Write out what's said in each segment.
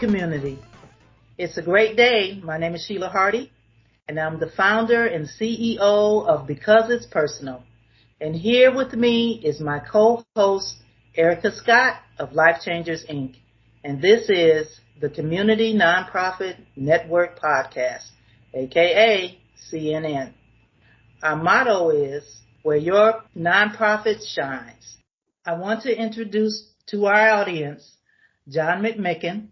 community. It's a great day. My name is Sheila Hardy, and I'm the founder and CEO of Because It's Personal. And here with me is my co-host, Ericka Scott of Life Changers, Inc. And this is the Community Nonprofit Network Podcast, aka CNN. Our motto is, where your nonprofit shines. I want to introduce to our audience John McMicken.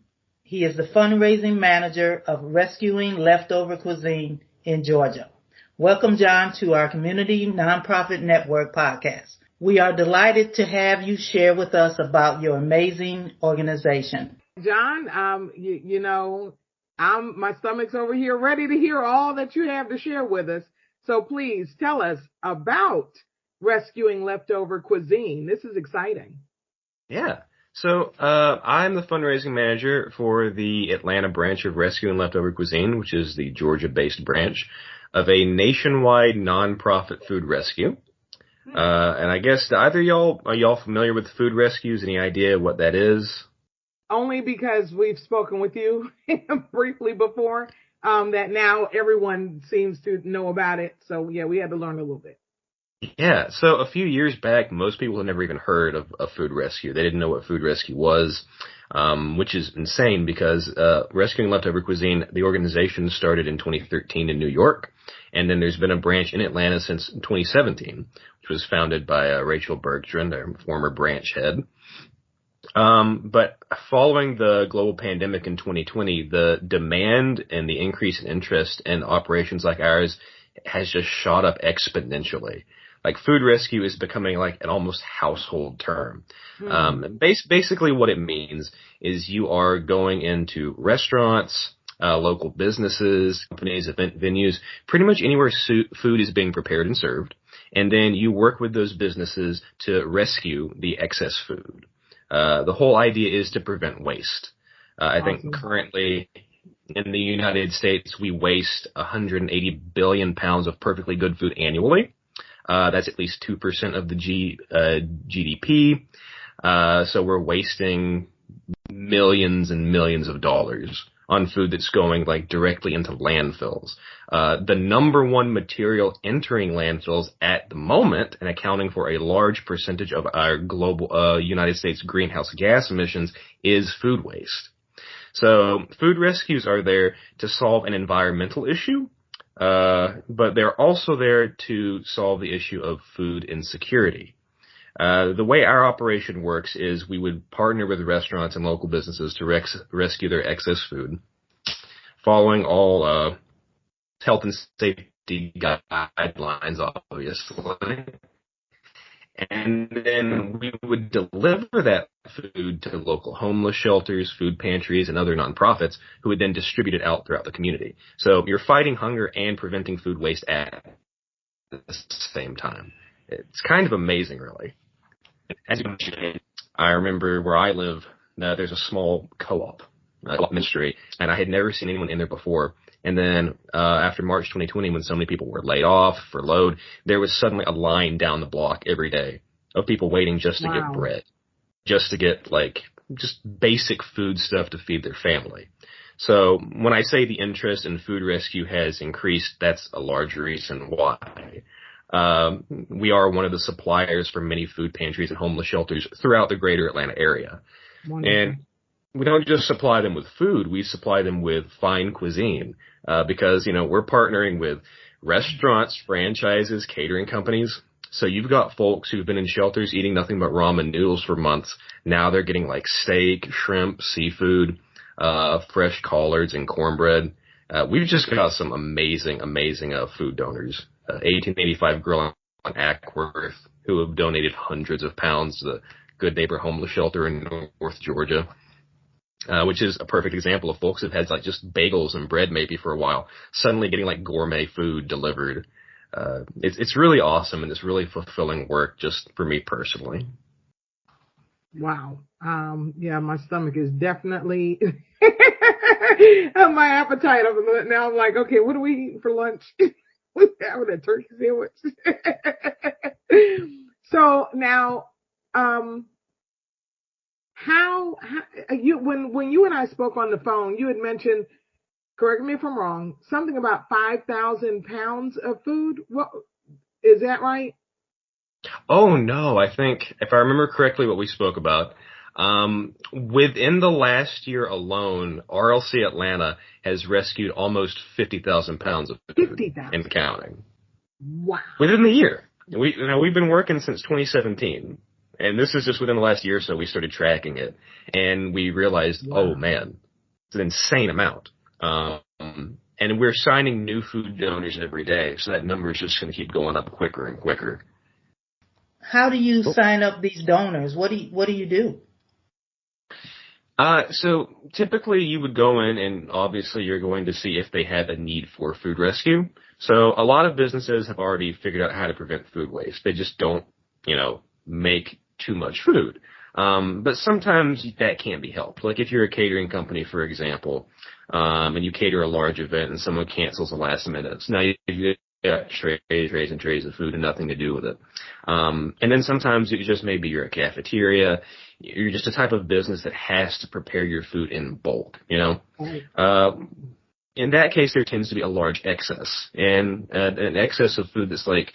He is the Fundraising Manager of Rescuing Leftover Cuisine in Georgia. Welcome, John, to our Community Nonprofit Network Podcast. We are delighted to have you share with us about your amazing organization. John, my stomach's over here ready to hear all that you have to share with us. So please tell us about Rescuing Leftover Cuisine. This is exciting. Yeah. So I'm the fundraising manager for the Atlanta branch of Rescuing Leftover Cuisine, which is the Georgia-based branch of a nationwide nonprofit food rescue. And I guess either are y'all familiar with food rescues? Any idea what that is? Only because we've spoken with you briefly before, that now everyone seems to know about it. So yeah, we had to learn a little bit. Yeah, so a few years back, most people had never even heard of food rescue. They didn't know what food rescue was, which is insane because Rescuing Leftover Cuisine, the organization started in 2013 in New York, and then there's been a branch in Atlanta since 2017, which was founded by Rachel Bergstrand, our former branch head. But following the global pandemic in 2020, the demand and the increase in interest in operations like ours has just shot up exponentially. Like food rescue is becoming like an almost household term. Basically what it means is you are going into restaurants, local businesses, companies, event venues, pretty much anywhere food is being prepared and served. And then you work with those businesses to rescue the excess food. The whole idea is to prevent waste. I think currently in the United States, we waste 180 billion pounds of perfectly good food annually. That's at least 2% of the GDP. So we're wasting millions and millions of dollars on food that's going like directly into landfills. The number one material entering landfills at the moment and accounting for a large percentage of our global United States greenhouse gas emissions is food waste. So food rescues are there to solve an environmental issue, but they're also there to solve the issue of food insecurity. The way our operation works is we would partner with restaurants and local businesses to rescue their excess food, following all health and safety guidelines, obviously. And then we would deliver that food to local homeless shelters, food pantries, and other nonprofits who would then distribute it out throughout the community. So you're fighting hunger and preventing food waste at the same time. It's kind of amazing, really. As you mentioned, I remember where I live, there's a small co-op ministry, and I had never seen anyone in there before. And then after March 2020, when so many people were laid off, furloughed, there was suddenly a line down the block every day of people waiting just to get bread, just to get just basic food stuff to feed their family. So when I say the interest in food rescue has increased, that's a large reason why. We are one of the suppliers for many food pantries and homeless shelters throughout the greater Atlanta area. Wonderful. And we don't just supply them with food, we supply them with fine cuisine, because, we're partnering with restaurants, franchises, catering companies. So you've got folks who've been in shelters eating nothing but ramen noodles for months. Now they're getting like steak, shrimp, seafood, fresh collards and cornbread. We've just got some amazing food donors. 1885 Grill on Ackworth, who have donated hundreds of pounds to the Good Neighbor Homeless Shelter in North Georgia, which is a perfect example of folks who've had like just bagels and bread maybe for a while, suddenly getting like gourmet food delivered. It's really awesome, and it's really fulfilling work just for me personally. Wow. Yeah, my stomach is definitely my appetite. Now I'm like, okay, what do we eat for lunch? We're having a turkey sandwich. So now, When you and I spoke on the phone, you had mentioned, correct me if I'm wrong, something about 5,000 pounds of food. What is that right? Oh no, I think if I remember correctly what we spoke about, within the last year alone, RLC Atlanta has rescued almost 50,000 pounds of food 50,000 and counting. Wow. Within the year. We've been working since 2017, and this is just within the last year or so we started tracking it, and we realized, wow. Oh man, it's an insane amount. And we're signing new food donors every day, so that number is just going to keep going up quicker and quicker. How do you sign up these donors? What do you do? So typically you would go in and obviously you're going to see if they have a need for food rescue. So a lot of businesses have already figured out how to prevent food waste. They just don't, make too much food. But sometimes that can't be helped. Like if you're a catering company, for example, and you cater a large event and someone cancels the last minute. So now you got trays and trays of food and nothing to do with it. And then sometimes it just maybe you're a cafeteria. You're just a type of business that has to prepare your food in bulk, In that case, there tends to be a large excess, and an excess of food that's like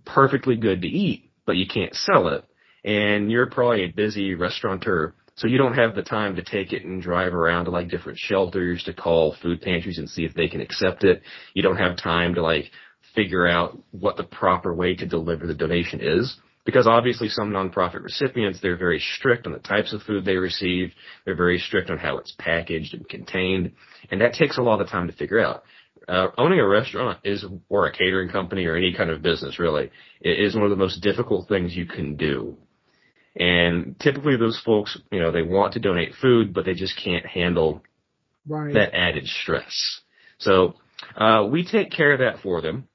perfectly good to eat, but you can't sell it. And you're probably a busy restaurateur, so you don't have the time to take it and drive around to like different shelters to call food pantries and see if they can accept it. You don't have time to like figure out what the proper way to deliver the donation is. Because obviously some nonprofit recipients, they're very strict on the types of food they receive. They're very strict on how it's packaged and contained. And that takes a lot of time to figure out. Owning a restaurant or a catering company or any kind of business really, is one of the most difficult things you can do. And typically those folks, they want to donate food, but they just can't handle that added stress. So, we take care of that for them.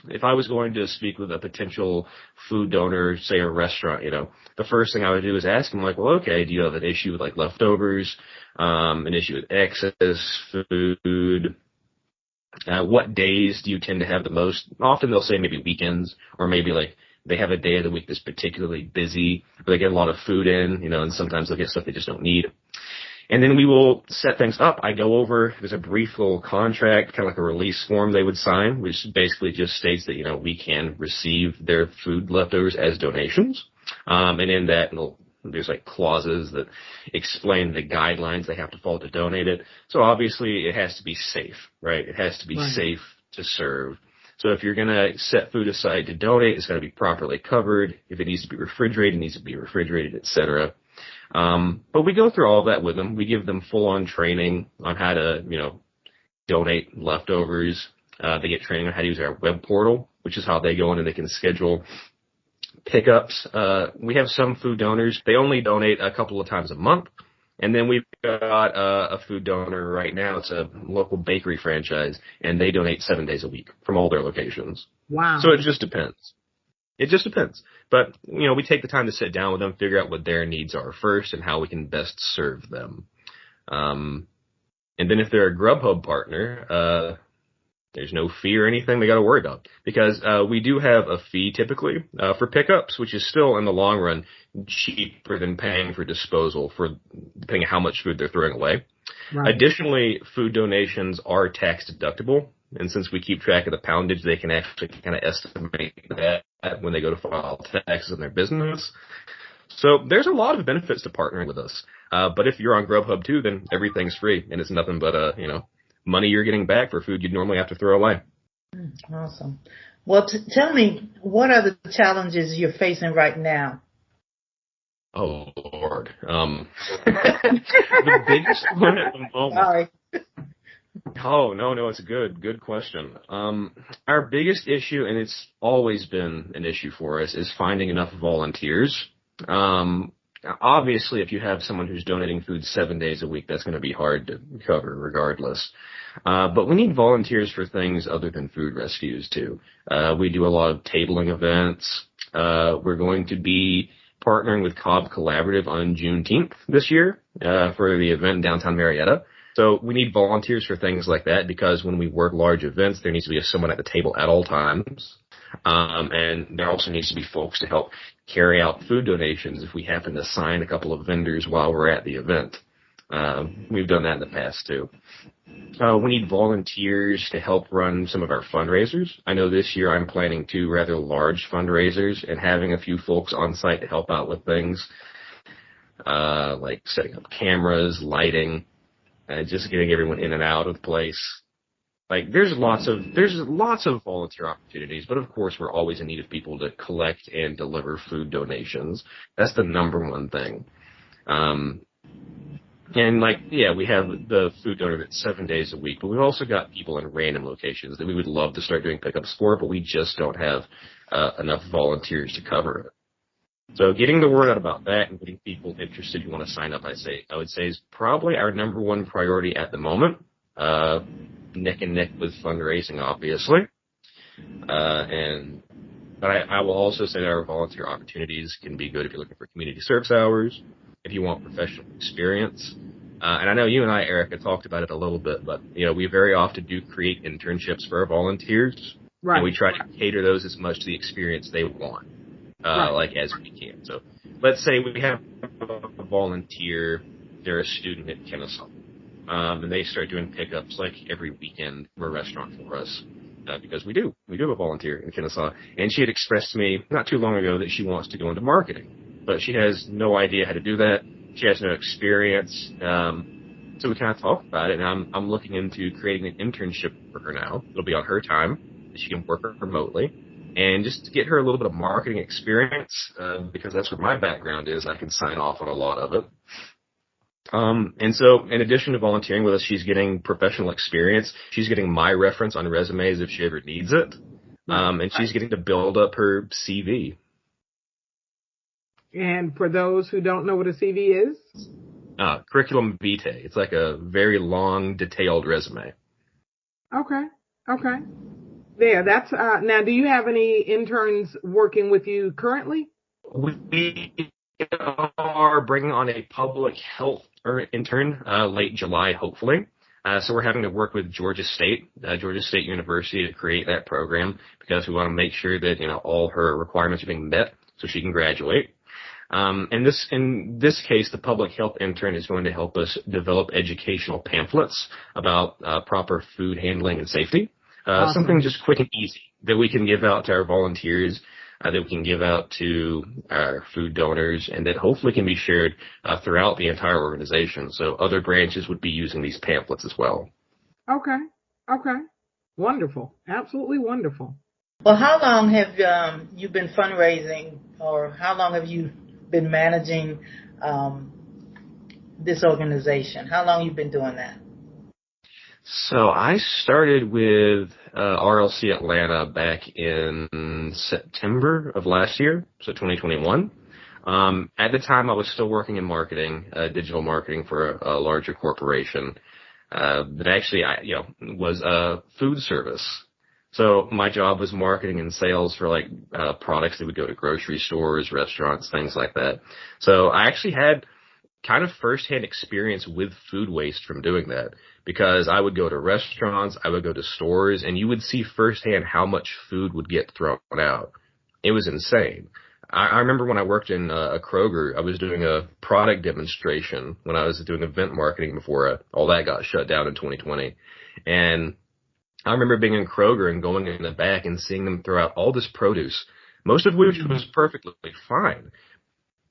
If I was going to speak with a potential food donor, say a restaurant, the first thing I would do is ask them, like, well, okay, do you have an issue with like leftovers, an issue with excess food? What days do you tend to have the most? Often they'll say maybe weekends, or maybe like they have a day of the week that's particularly busy, or they get a lot of food in, and sometimes they'll get stuff they just don't need. And then we will set things up. I go over, there's a brief little contract, kind of like a release form they would sign, which basically just states that, we can receive their food leftovers as donations. And in that, there's like clauses that explain the guidelines they have to follow to donate it. So obviously it has to be safe, right? It has to be safe to serve. So if you're going to set food aside to donate, it's got to be properly covered. If it needs to be refrigerated, it needs to be refrigerated, etc. But we go through all of that with them. We give them full-on training on how to, donate leftovers. They get training on how to use our web portal, which is how they go in and they can schedule pickups. We have some food donors. They only donate a couple of times a month. And then we've got a food donor right now. It's a local bakery franchise, and they donate 7 days a week from all their locations. Wow. So it just depends. It just depends. But, we take the time to sit down with them, figure out what their needs are first and how we can best serve them. And then if they're a Grubhub partner, there's no fee or anything they got to worry about. Because we do have a fee typically for pickups, which is still in the long run cheaper than paying for disposal for depending on how much food they're throwing away. Right. Additionally, food donations are tax deductible. And since we keep track of the poundage, they can actually kind of estimate that when they go to file taxes on their business. So there's a lot of benefits to partnering with us. But if you're on Grubhub too, then everything's free and it's nothing but, money you're getting back for food you'd normally have to throw away. Awesome. Well, tell me, what are the challenges you're facing right now? Oh, Lord. The biggest one at the moment. Sorry. Oh, no, it's a good question. Our biggest issue, and it's always been an issue for us, is finding enough volunteers. Obviously, if you have someone who's donating food 7 days a week, that's going to be hard to cover regardless. But we need volunteers for things other than food rescues too. We do a lot of tabling events. We're going to be partnering with Cobb Collaborative on Juneteenth this year, for the event in downtown Marietta. So we need volunteers for things like that because when we work large events, there needs to be someone at the table at all times. And there also needs to be folks to help carry out food donations if we happen to sign a couple of vendors while we're at the event. We've done that in the past too. We need volunteers to help run some of our fundraisers. I know this year I'm planning 2 rather large fundraisers and having a few folks on site to help out with things, like setting up cameras, lighting, just getting everyone in and out of the place. Like, there's lots of volunteer opportunities, but of course we're always in need of people to collect and deliver food donations. That's the number one thing. And we have the food donor that's 7 days a week, but we've also got people in random locations that we would love to start doing pickups for, but we just don't have enough volunteers to cover it. So getting the word out about that and getting people interested who want to sign up, I would say is probably our number one priority at the moment. Neck and neck with fundraising, obviously. But I will also say that our volunteer opportunities can be good if you're looking for community service hours, if you want professional experience. And I know you and I, Ericka, talked about it a little bit, but, we very often do create internships for our volunteers. Right. And we try to cater those as much to the experience they want, as we can. So let's say we have a volunteer, they're a student at Kennesaw. And they start doing pickups every weekend for a restaurant for us, because we do have a volunteer in Kennesaw. And she had expressed to me not too long ago that she wants to go into marketing, but she has no idea how to do that. She has no experience. So we kind of talked about it, and I'm looking into creating an internship for her now. It'll be on her time. She can work remotely. And just to get her a little bit of marketing experience, because that's what my background is, I can sign off on a lot of it. And so in addition to volunteering with us, she's getting professional experience. She's getting my reference on resumes if she ever needs it. And she's getting to build up her CV. And for those who don't know what a CV is? Curriculum vitae. It's like a very long, detailed resume. Okay. There, that's, now do you have any interns working with you currently? We are bringing on a public health intern late July, hopefully. So we're having to work with Georgia State University to create that program because we want to make sure that all her requirements are being met so she can graduate. In this case, the public health intern is going to help us develop educational pamphlets about proper food handling and safety. Awesome. Something just quick and easy that we can give out to our volunteers, that we can give out to our food donors, and that hopefully can be shared throughout the entire organization. So other branches would be using these pamphlets as well. Okay. Wonderful. Absolutely wonderful. Well, how long have you been fundraising, or how long have you been managing this organization? How long have you been doing that? So I started with RLC Atlanta back in September of last year, so 2021. At the time, I was still working in marketing, digital marketing for a larger corporation that actually was a food service. So my job was marketing and sales for products that would go to grocery stores, restaurants, things like that. So I actually had kind of firsthand experience with food waste from doing that, because I would go to restaurants, I would go to stores, and you would see firsthand how much food would get thrown out. It was insane. I remember when I worked in a Kroger, I was doing a product demonstration when I was doing event marketing before all that got shut down in 2020. And I remember being in Kroger and going in the back and seeing them throw out all this produce, most of which was perfectly fine.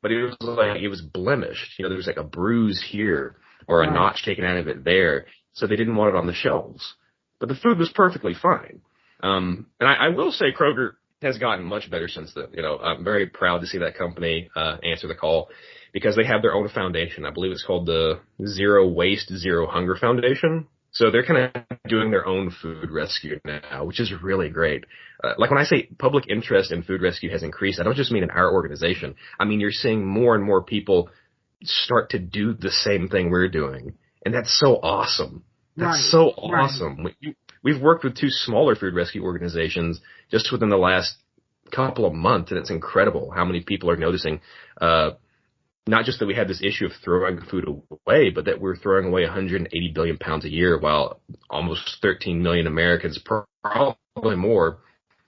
But it was blemished. There was a bruise here or a notch taken out of it there. So they didn't want it on the shelves. But the food was perfectly fine. And I will say Kroger has gotten much better since then. I'm very proud to see that company answer the call, because they have their own foundation. I believe it's called the Zero Waste, Zero Hunger Foundation. So they're kind of doing their own food rescue now, which is really great. When I say public interest in food rescue has increased, I don't just mean in our organization. I mean, you're seeing more and more people start to do the same thing we're doing. And that's so awesome. That's so awesome. Right. We've worked with 2 smaller food rescue organizations just within the last couple of months, and it's incredible how many people are noticing not just that we have this issue of throwing food away, but that we're throwing away 180 billion pounds a year, while almost 13 million Americans, probably more,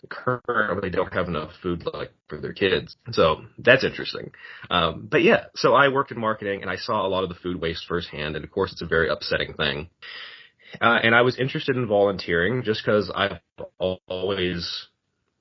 currently don't have enough food like for their kids. So that's interesting. But yeah, so I worked in marketing and I saw a lot of the food waste firsthand. And of course, it's a very upsetting thing. And I was interested in volunteering just because I've always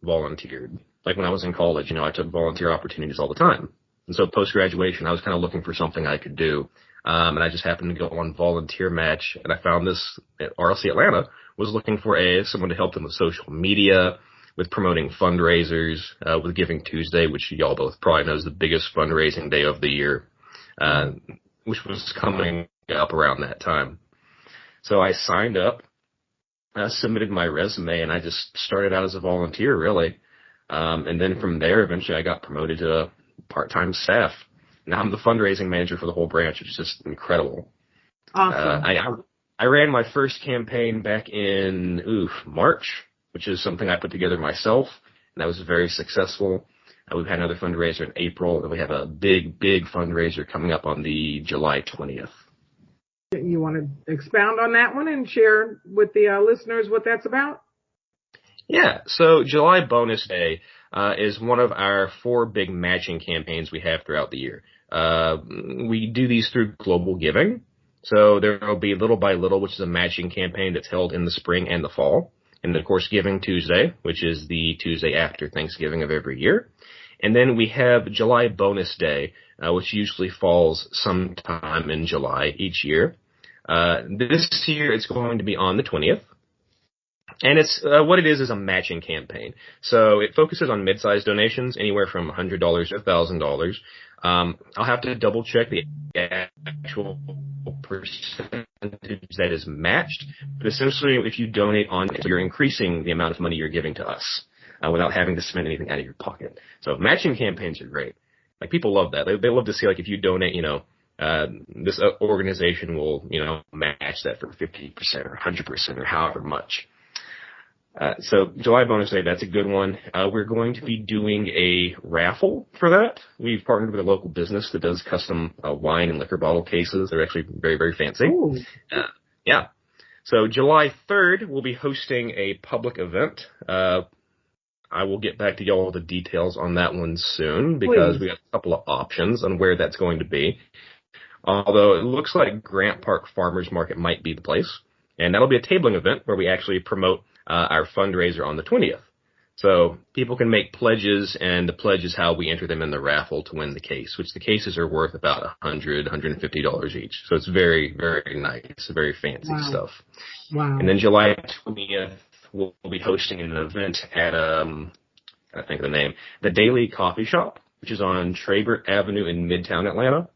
volunteered. Like when I was in college, I took volunteer opportunities all the time. And so post-graduation, I was kind of looking for something I could do. And I just happened to go on Volunteer Match, and I found this at RLC Atlanta was looking for someone to help them with social media, with promoting fundraisers, with Giving Tuesday, which y'all both probably know is the biggest fundraising day of the year, which was coming up around that time. So I signed up, submitted my resume, and I just started out as a volunteer, really. And then from there, eventually I got promoted to part-time staff. Now I'm the fundraising manager for the whole branch, which is just incredible. Awesome. I ran my first campaign back in March, which is something I put together myself, and that was very successful. We've had another fundraiser in April, and we have a big fundraiser coming up on the July 20th. You want to expound on that one and share with the listeners what that's about? Yeah, so July Bonus Day is one of our 4 big matching campaigns we have throughout the year. We do these through global giving. So there will be Little by Little, which is a matching campaign that's held in the spring and the fall. And, of course, Giving Tuesday, which is the Tuesday after Thanksgiving of every year. And then we have July Bonus Day, which usually falls sometime in July each year. This year it's going to be on the 20th. And it's what it is a matching campaign. So it focuses on mid-sized donations, anywhere from $100 to $1,000. I'll have to double check the actual percentage that is matched. But essentially, if you donate on, you're increasing the amount of money you're giving to us without having to spend anything out of your pocket. So matching campaigns are great. Like, people love that. They love to see, like, if you donate, this organization will, match that for 50% or 100% or however much. So July Bonus Day, that's a good one. We're going to be doing a raffle for that. We've partnered with a local business that does custom wine and liquor bottle cases. They're actually very, very fancy. Yeah. So July 3rd, we'll be hosting a public event. I will get back to y'all with the details on that one soon because we have a couple of options on where that's going to be. Although it looks like Grant Park Farmers Market might be the place. And that'll be a tabling event where we actually promote our fundraiser on the 20th. So people can make pledges, and the pledge is how we enter them in the raffle to win the case, which the cases are worth about $100, $150 each. So it's very, very nice, very fancy stuff. Wow. And then July 20th, we'll be hosting an event at, I think of the name, the Daily Coffee Shop, which is on Trabert Avenue in Midtown Atlanta.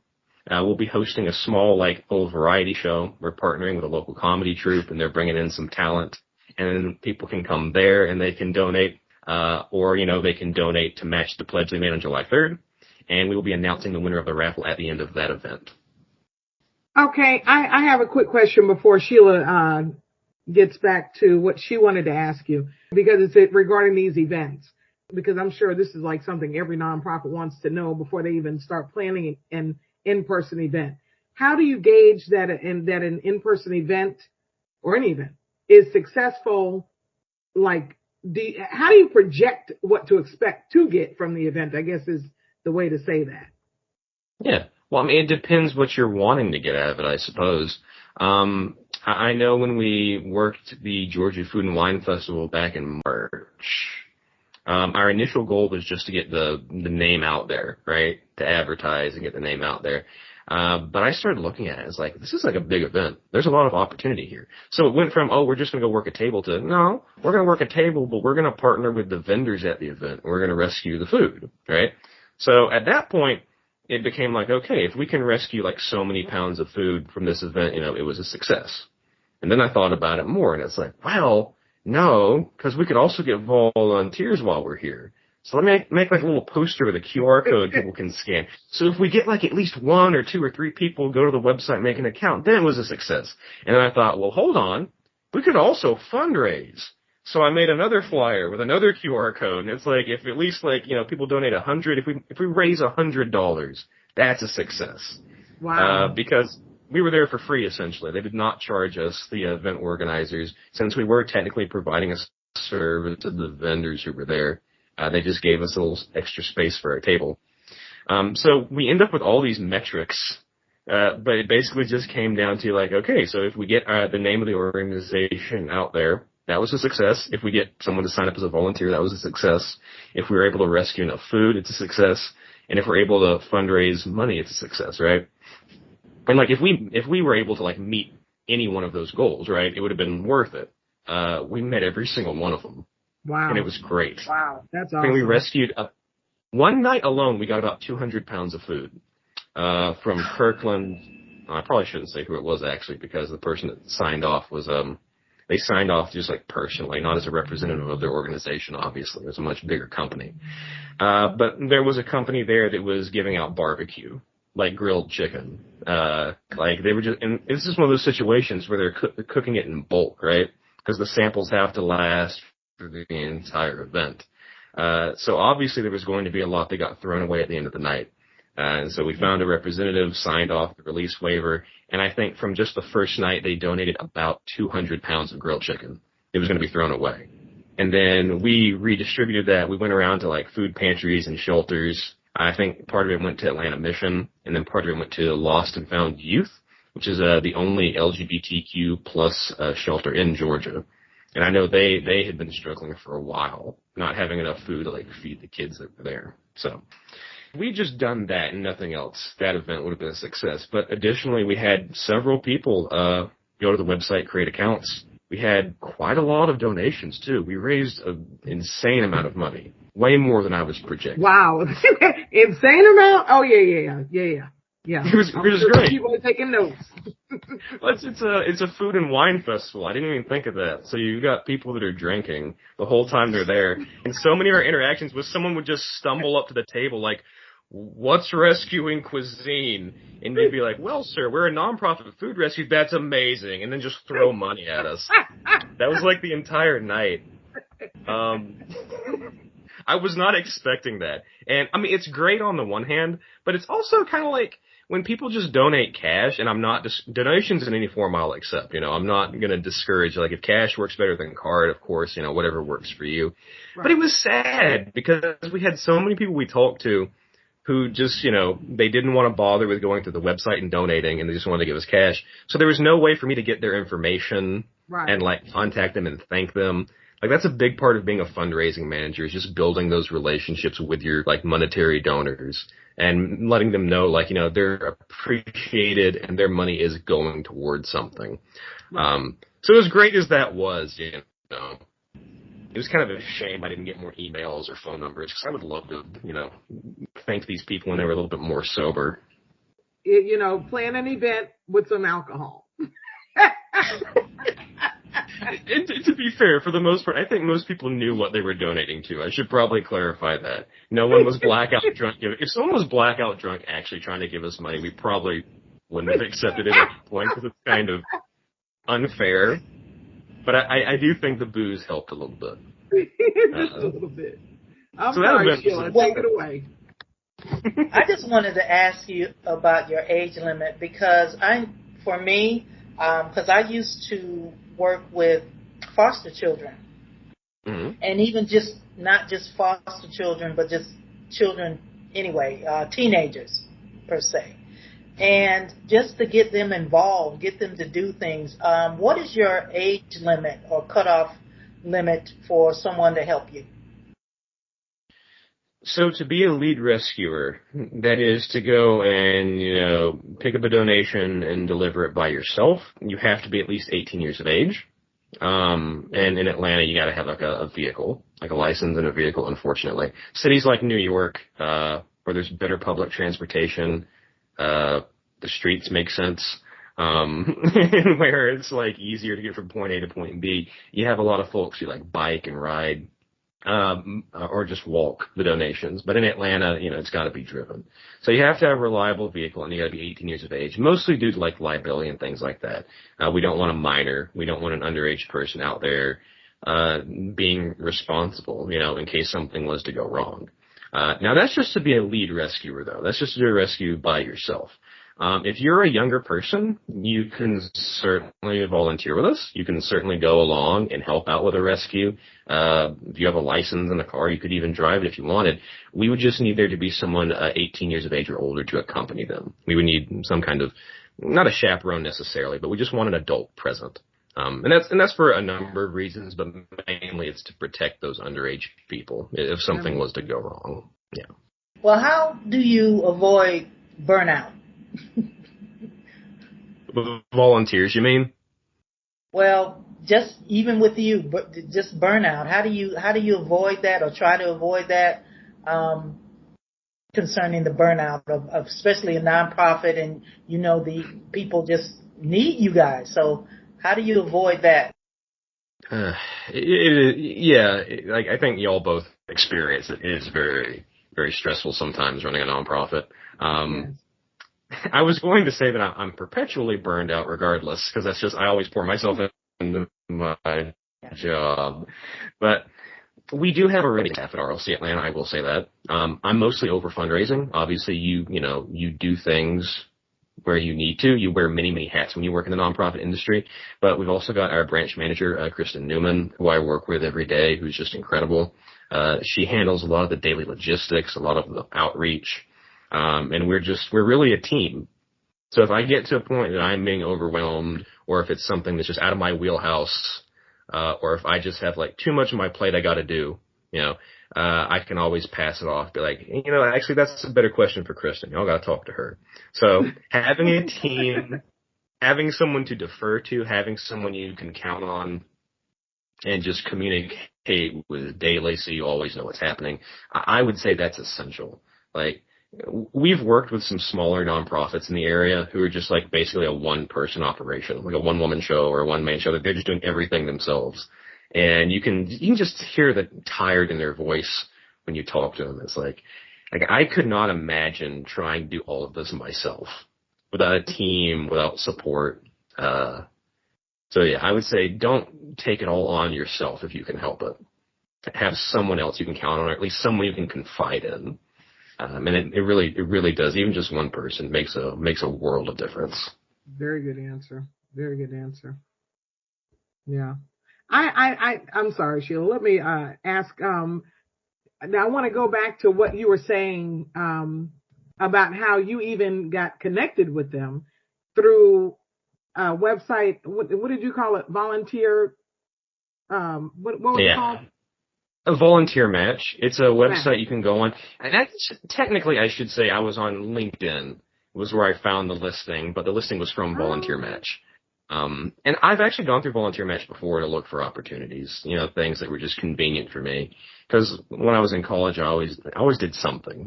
We'll be hosting a small, little variety show. We're partnering with a local comedy troupe, and they're bringing in some talent. And people can come there and they can donate, or they can donate to match the pledge they made on July 3rd. And we will be announcing the winner of the raffle at the end of that event. Okay, I have a quick question before Sheila gets back to what she wanted to ask you, because it's regarding these events. Because I'm sure this is like something every nonprofit wants to know before they even start planning an in-person event. How do you gauge that an in-person event or any event is successful? How do you project what to expect to get from the event, I guess is the way to say that. Yeah. Well, it depends what you're wanting to get out of it, I suppose. I know when we worked the Georgia Food and Wine Festival back in March, our initial goal was just to get the name out there, right? To advertise and get the name out there. But I started looking at it. It's like, this is like a big event. There's a lot of opportunity here. So it went from, we're just going to go work a table to, no, we're going to work a table, but we're going to partner with the vendors at the event. We're going to rescue the food, right? So at that point, it became like, okay, if we can rescue so many pounds of food from this event, it was a success. And then I thought about it more, and it's like, well, no, because we could also get volunteers while we're here. So let me make a little poster with a QR code people can scan. So if we get at least 1 or 2 or 3 people go to the website, make an account, then it was a success. And then I thought, well, hold on, we could also fundraise. So I made another flyer with another QR code. And it's like, if at least people donate $100, if we raise $100, that's a success. Wow. Because we were there for free, essentially. They did not charge us, the event organizers, since we were technically providing a serve to the vendors who were there. They just gave us a little extra space for our table. So we end up with all these metrics, but it basically just came down to like, okay, so if we get the name of the organization out there, that was a success. If we get someone to sign up as a volunteer, that was a success. If we were able to rescue enough food, it's a success. And if we're able to fundraise money, it's a success, right? And like if we were able to like meet any one of those goals, right, it would have been worth it. We met every single one of them. Wow. And it was great. Wow. That's awesome. I mean, we rescued, one night alone, we got about 200 pounds of food, from Kirkland. I probably shouldn't say who it was actually, because the person that signed off was, they signed off just like personally, not as a representative of their organization, obviously. It was a much bigger company. But there was a company there that was giving out barbecue, like grilled chicken. Like they were just, and this is one of those situations where they're cooking it in bulk, right? Because the samples have to last for the entire event. So obviously there was going to be a lot that got thrown away at the end of the night. And so we found a representative, signed off the release waiver, and I think from just the first night they donated about 200 pounds of grilled chicken. It was going to be thrown away. And then we redistributed that. We went around to like food pantries and shelters. I think part of it went to Atlanta Mission, and then part of it went to Lost and Found Youth, which is the only LGBTQ plus shelter in Georgia. And I know they had been struggling for a while, not having enough food to like feed the kids that were there. So we just done that and nothing else. That event would have been a success. But additionally, we had several people go to the website, create accounts. We had quite a lot of donations too. We raised an insane amount of money, way more than I was projecting. Wow, insane amount? Oh yeah. It was great. People are taking notes. Well, it's a food and wine festival. I didn't even think of that. So you got people that are drinking the whole time they're there, and so many of our interactions was someone would just stumble up to the table like, "What's Rescuing Cuisine?" And they'd be like, "Well, sir, we're a nonprofit food rescue. That's amazing," and then just throw money at us. That was like the entire night. I was not expecting that. And I mean, it's great on the one hand, but it's also kind of like when people just donate cash, and I'm not donations in any form I'll accept. I'm not going to discourage, like if cash works better than card, of course, whatever works for you. Right. But it was sad because we had so many people we talked to who just, they didn't want to bother with going to the website and donating, and they just wanted to give us cash. So there was no way for me to get their information and like contact them and thank them. Like that's a big part of being a fundraising manager, is just building those relationships with your like monetary donors and letting them know like, they're appreciated and their money is going towards something. Right. So as great as that was, it was kind of a shame I didn't get more emails or phone numbers, because I would love to, thank these people when they were a little bit more sober. Plan an event with some alcohol. And to be fair, for the most part, I think most people knew what they were donating to. I should probably clarify that. No one was blackout drunk. If someone was blackout drunk actually trying to give us money, we probably wouldn't have accepted it at that point, because it's kind of unfair. But I do think the booze helped a little bit. Just a little bit. I'm sorry, Sheila. Take it away. I just wanted to ask you about your age limit, because I used to work with foster children, and even just not just foster children, but just children anyway, teenagers per se, and just to get them involved, get them to do things. What is your age limit or cutoff limit for someone to help you? So to be a lead rescuer, that is to go and, pick up a donation and deliver it by yourself, you have to be at least 18 years of age. And in Atlanta, you gotta have like a vehicle, like a license and a vehicle, unfortunately. Cities like New York, where there's better public transportation, the streets make sense, and where it's like easier to get from point A to point B, you have a lot of folks who like bike and ride, or just walk the donations. But in Atlanta, it's got to be driven. So you have to have a reliable vehicle, and you got to be 18 years of age, mostly due to like liability and things like that. We don't want a minor. We don't want an underage person out there being responsible, in case something was to go wrong. Now that's just to be a lead rescuer, though. That's just to do a rescue by yourself. If you're a younger person, you can certainly volunteer with us. You can certainly go along and help out with a rescue. If you have a license in the car, you could even drive it if you wanted. We would just need there to be someone 18 years of age or older to accompany them. We would need some kind of, not a chaperone necessarily, but we just want an adult present. And that's for a number of reasons, but mainly it's to protect those underage people if something was to go wrong. Yeah. Well, how do you avoid burnout? Volunteers, you mean? Well, just even with you, but just burnout. How do you avoid that or try to avoid that concerning the burnout of especially a nonprofit, and the people just need you guys. So how do you avoid that? I think y'all both experience it. It is very, very stressful sometimes running a nonprofit. Yes. I was going to say that I'm perpetually burned out regardless, because that's just, I always pour myself into my job. But we do have a really staff at RLC Atlanta, I will say that. I'm mostly over fundraising. Obviously, you do things where you need to. You wear many, many hats when you work in the nonprofit industry. But we've also got our branch manager, Kristen Newman, who I work with every day, who's just incredible. She handles a lot of the daily logistics, a lot of the outreach. And we're really a team. So if I get to a point that I'm being overwhelmed, or if it's something that's just out of my wheelhouse, or if I just have like too much on my plate I got to do, I can always pass it off. Be like, actually that's a better question for Kristen. Y'all got to talk to her. So having a team, having someone to defer to, having someone you can count on, and just communicate with daily so you always know what's happening. I would say that's essential. Like, we've worked with some smaller nonprofits in the area who are just like basically a one-person operation, like a one-woman show or a one-man show. That they're just doing everything themselves, and you can just hear the tired in their voice when you talk to them. It's like I could not imagine trying to do all of this myself without a team, without support. So yeah, I would say don't take it all on yourself if you can help it. Have someone else you can count on, or at least someone you can confide in. And it really does. Even just one person makes a world of difference. Very good answer. Very good answer. Yeah. I'm sorry, Sheila. Let me ask. Now I want to go back to what you were saying about how you even got connected with them through a website. What did you call it? Volunteer. What was it called? A volunteer match. It's a website you can go on. And that's, technically, I should say I was on LinkedIn, was where I found the listing, but the listing was from Volunteer Match. And I've actually gone through Volunteer Match before to look for opportunities, things that were just convenient for me. Because when I was in college, I always did something,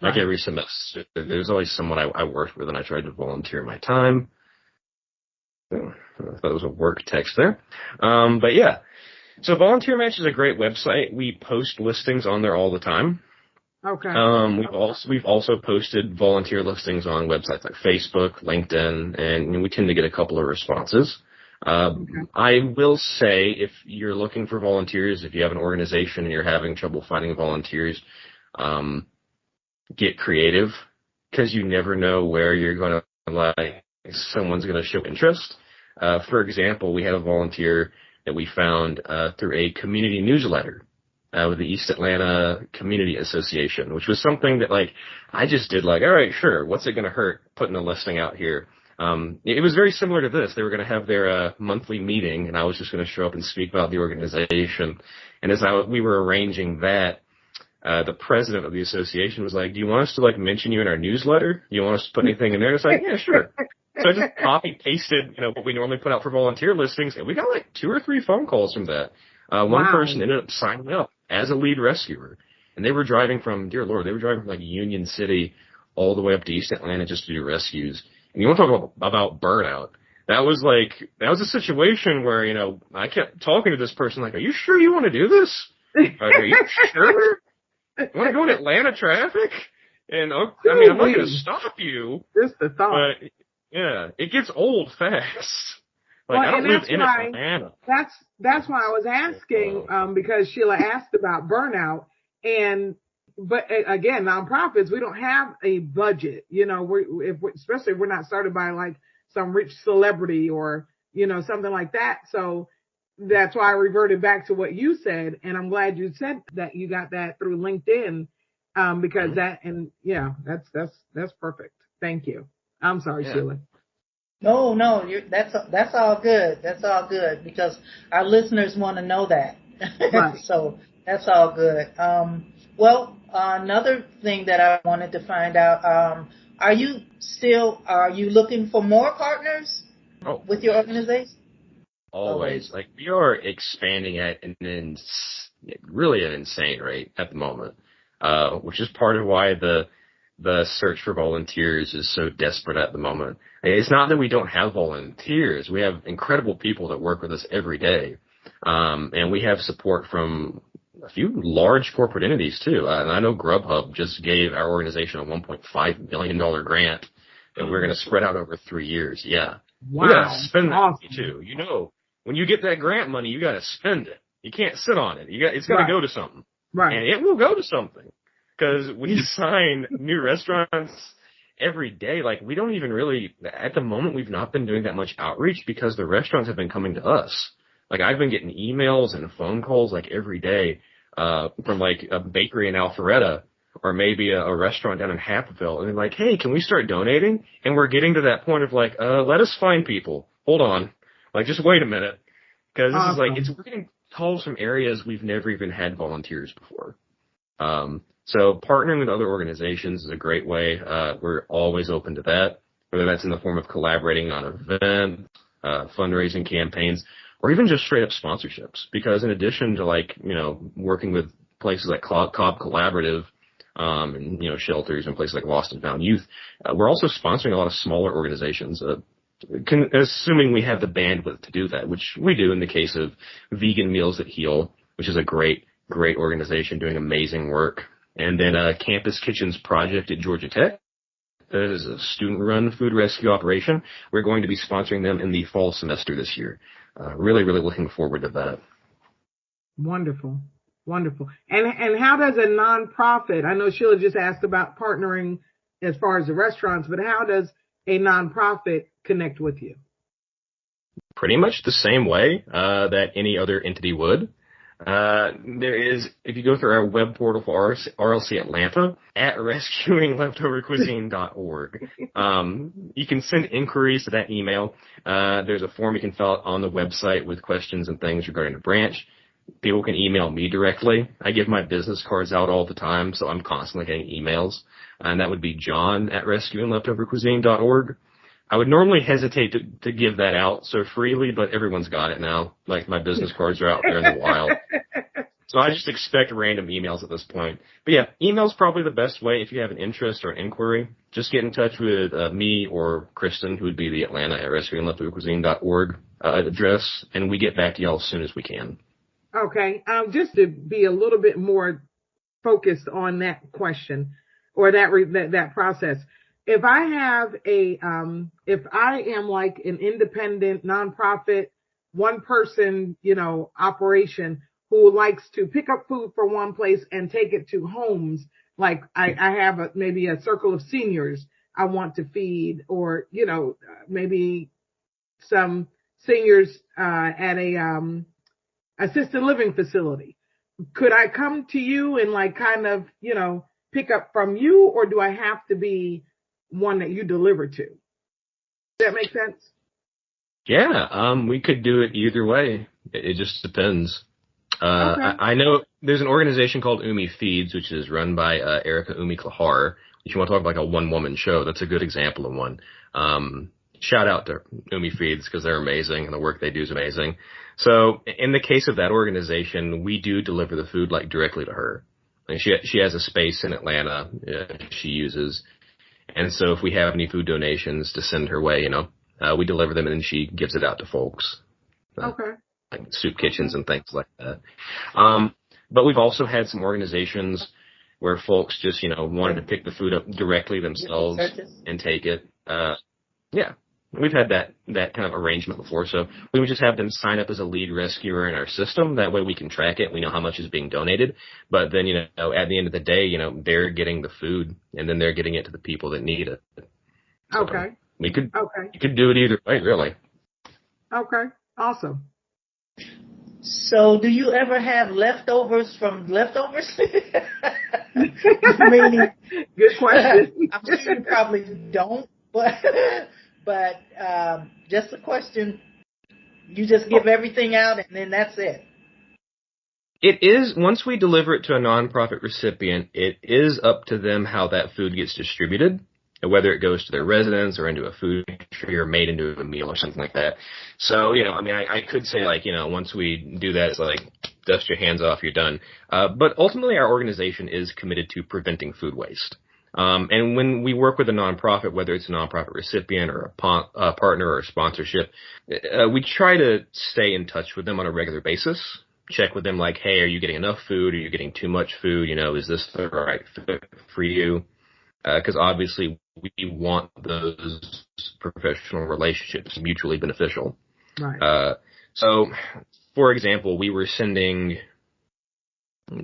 like every semester. There's always someone I worked with, and I tried to volunteer my time. I thought it was a work text there. But yeah. So Volunteer Match is a great website. We post listings on there all the time. Okay. We've also posted volunteer listings on websites like Facebook, LinkedIn, and we tend to get a couple of responses. I will say, if you're looking for volunteers, if you have an organization and you're having trouble finding volunteers, get creative, because you never know where you're going to someone's going to show interest. For example, we had a volunteer that we found through a community newsletter with the East Atlanta Community Association, which was something that I just did all right, sure, what's it going to hurt putting a listing out here? It was very similar to this. They were going to have their monthly meeting, and I was just going to show up and speak about the organization. And as we were arranging that, the president of the association was like, do you want us to mention you in our newsletter? Do you want us to put anything in there? It's like, yeah, sure. So I just copy-pasted, what we normally put out for volunteer listings, and we got 2 or 3 phone calls from that. One person ended up signing up as a lead rescuer, and they were driving from, dear Lord, Union City all the way up to East Atlanta just to do rescues. And you want to talk about burnout. That was a situation where, I kept talking to this person are you sure you want to do this? Are you sure? You want to go in Atlanta traffic? And I'm not going to stop you. Just the thought. But, yeah, it gets old fast. I don't live in Atlanta. That's why I was asking, because Sheila asked about burnout, and but again, nonprofits, we don't have a budget. You know, especially if we're not started by like some rich celebrity or, you know, something like that. So that's why I reverted back to what you said. And I'm glad you said that you got that through LinkedIn, because that's perfect. Thank you. I'm sorry, Sheila. No, that's all good. That's all good because our listeners want to know that. Right. So that's all good. Well, another thing that I wanted to find out, are you looking for more partners with your organization? Always. Like, we are expanding at really an insane rate at the moment, which is part of why the search for volunteers is so desperate at the moment. It's not that we don't have volunteers. We have incredible people that work with us every day. And we have support from a few large corporate entities too. And I know Grubhub just gave our organization a $1.5 million grant that we're going to spread out over 3 years. Yeah. Wow. We got to spend that money too. You know, when you get that grant money, you got to spend it. You can't sit on it. It's got to go to something. Right. And it will go to something. Because we sign new restaurants every day. Like, we don't even really, at the moment, we've not been doing that much outreach because the restaurants have been coming to us. Like, I've been getting emails and phone calls, like, every day, from, like, a bakery in Alpharetta or maybe a restaurant down in Happaville. And they're like, hey, can we start donating? And we're getting to that point of, like, let us find people. Hold on. Like, just wait a minute. Because this is, like, we're getting calls from areas we've never even had volunteers before. So partnering with other organizations is a great way. We're always open to that, whether that's in the form of collaborating on events, fundraising campaigns, or even just straight up sponsorships. Because in addition to, like, you know, working with places like Cobb Collaborative, and, you know, shelters and places like Lost and Found Youth, we're also sponsoring a lot of smaller organizations, assuming we have the bandwidth to do that, which we do in the case of Vegan Meals That Heal, which is a great organization doing amazing work. And then Campus Kitchens Project at Georgia Tech. That is a student-run food rescue operation. We're going to be sponsoring them in the fall semester this year. Really, really looking forward to that. Wonderful. Wonderful. And how does a nonprofit, I know Sheila just asked about partnering as far as the restaurants, but how does a nonprofit connect with you? Pretty much the same way that any other entity would. There is, if you go through our web portal for RLC Atlanta at rescuingleftovercuisine.org, you can send inquiries to that email. There's a form you can fill out on the website with questions and things regarding the branch. People can email me directly. I give my business cards out all the time, so I'm constantly getting emails. And that would be John at rescuingleftovercuisine.org. I would normally hesitate to give that out so freely, but everyone's got it now. Like, my business cards are out there in the wild. So I just expect random emails at this point. But yeah, email's probably the best way if you have an interest or an inquiry. Just get in touch with me or Kristen, who would be the Atlanta at rescuingleftovercuisine.org address, and we get back to y'all as soon as we can. Okay. Just to be a little bit more focused on that question or that process. If I have if I am like an independent nonprofit, one person, you know, operation who likes to pick up food from one place and take it to homes, like I have maybe a circle of seniors I want to feed, or, you know, maybe some seniors at a assisted living facility. Could I come to you and like kind of, you know, pick up from you, or do I have to be one that you deliver to? Does that make sense? Yeah, we could do it either way. It just depends. Okay. I know there's an organization called Umi Feeds, which is run by Ericka Umi Klahar. If you want to talk about like a one-woman show, that's a good example of one. Shout out to Umi Feeds because they're amazing and the work they do is amazing. So in the case of that organization, we do deliver the food like directly to her. And she has a space in Atlanta she uses. And so if we have any food donations to send her way, you know, we deliver them and then she gives it out to folks. Okay. Like soup kitchens and things like that. But we've also had some organizations where folks just, you know, wanted to pick the food up directly themselves and take it. Yeah. We've had that kind of arrangement before, so we would just have them sign up as a lead rescuer in our system. That way we can track it. We know how much is being donated. But then, at the end of the day, they're getting the food, and then they're getting it to the people that need it. So okay. You could do it either way, really. Okay. Awesome. So do you ever have leftovers from leftovers? Meaning, good question. I'm sure you probably don't, but just a question. You just give everything out and then that's it. It is, once we deliver it to a nonprofit recipient, it is up to them how that food gets distributed, whether it goes to their residents or into a food tree or made into a meal or something like that. So, I could say, once we do that, it's like, dust your hands off, you're done. But ultimately, our organization is committed to preventing food waste. And when we work with a nonprofit, whether it's a nonprofit recipient or a partner or a sponsorship, we try to stay in touch with them on a regular basis. Check with them like, hey, are you getting enough food? Are you getting too much food? Is this the right fit for you? Because obviously we want those professional relationships mutually beneficial. Right. So, for example, we were sending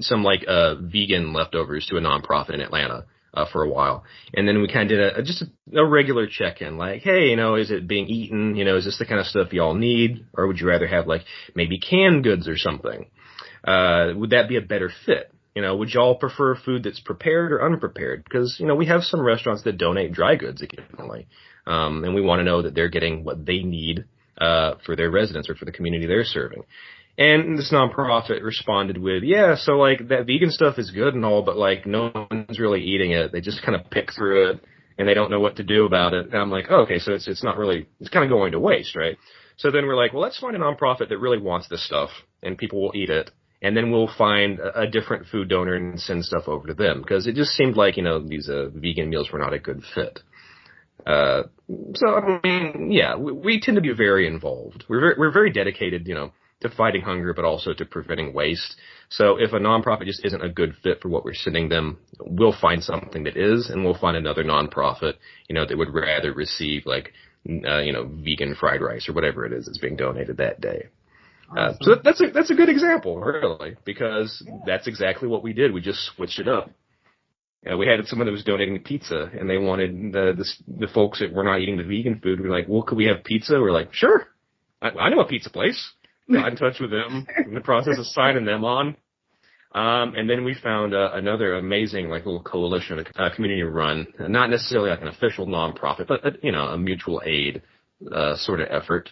some vegan leftovers to a nonprofit in Atlanta for a while, and then we kind of did just a regular check-in, like, hey, is it being eaten? Is this the kind of stuff y'all need, or would you rather have maybe canned goods or something? Would that be a better fit? Would y'all prefer food that's prepared or unprepared? Because, we have some restaurants that donate dry goods occasionally. And we want to know that they're getting what they need, for their residents or for the community they're serving. And this nonprofit responded with, yeah, so that vegan stuff is good and all, but no one's really eating it. They just kind of pick through it and they don't know what to do about it. And I'm like, oh, okay, so it's not really, it's kind of going to waste, right? So then we're like, well, let's find a nonprofit that really wants this stuff and people will eat it. And then we'll find a different food donor and send stuff over to them. Because it just seemed like, these vegan meals were not a good fit. We tend to be very involved. We're very dedicated, to fighting hunger, but also to preventing waste. So if a nonprofit just isn't a good fit for what we're sending them, we'll find something that is, and we'll find another nonprofit, that would rather receive vegan fried rice or whatever it is that's being donated that day. So that's a good example, really, because that's exactly what we did. We just switched it up. We had someone that was donating pizza, and they wanted the folks that were not eating the vegan food. We were like, well, could we have pizza? We're like, sure. I know a pizza place. Got in touch with them in the process of signing them on. And then we found another amazing little coalition, a community run, not necessarily an official nonprofit, but a mutual aid sort of effort.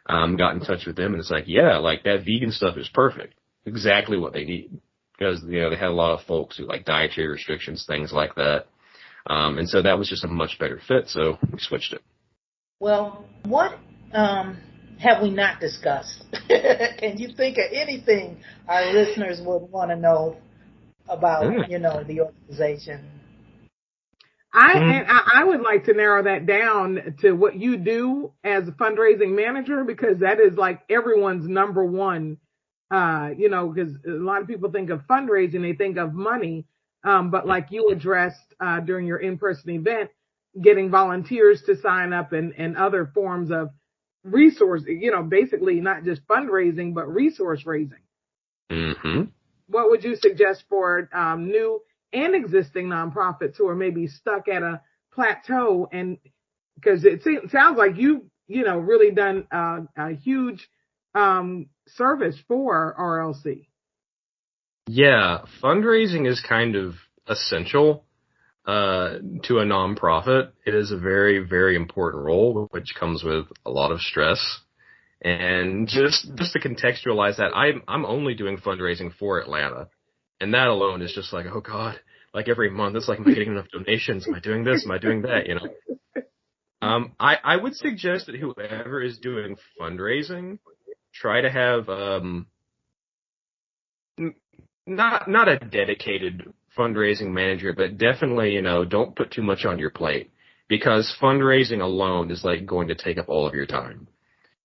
Got in touch with them, and it's like, yeah, that vegan stuff is perfect. Exactly what they need. Because, they had a lot of folks who like dietary restrictions, things like that. And so that was just a much better fit, so we switched it. Well, what have we not discussed? Can you think of anything our listeners would want to know about, the organization? I would like to narrow that down to what you do as a fundraising manager, because that is everyone's number one, because a lot of people think of fundraising, they think of money. But like you addressed during your in-person event, getting volunteers to sign up and other forms of resource, basically not just fundraising, but resource raising. Mm-hmm. What would you suggest for new and existing nonprofits who are maybe stuck at a plateau? And because it sounds like you really done a huge service for RLC. Yeah, fundraising is kind of essential to a nonprofit. It is a very, very important role, which comes with a lot of stress. And just to contextualize that, I'm only doing fundraising for Atlanta. And that alone is just oh God, every month it's am I getting enough donations? Am I doing this? Am I doing that? I would suggest that whoever is doing fundraising, try to have, not a dedicated fundraising manager, but definitely, don't put too much on your plate, because fundraising alone is going to take up all of your time,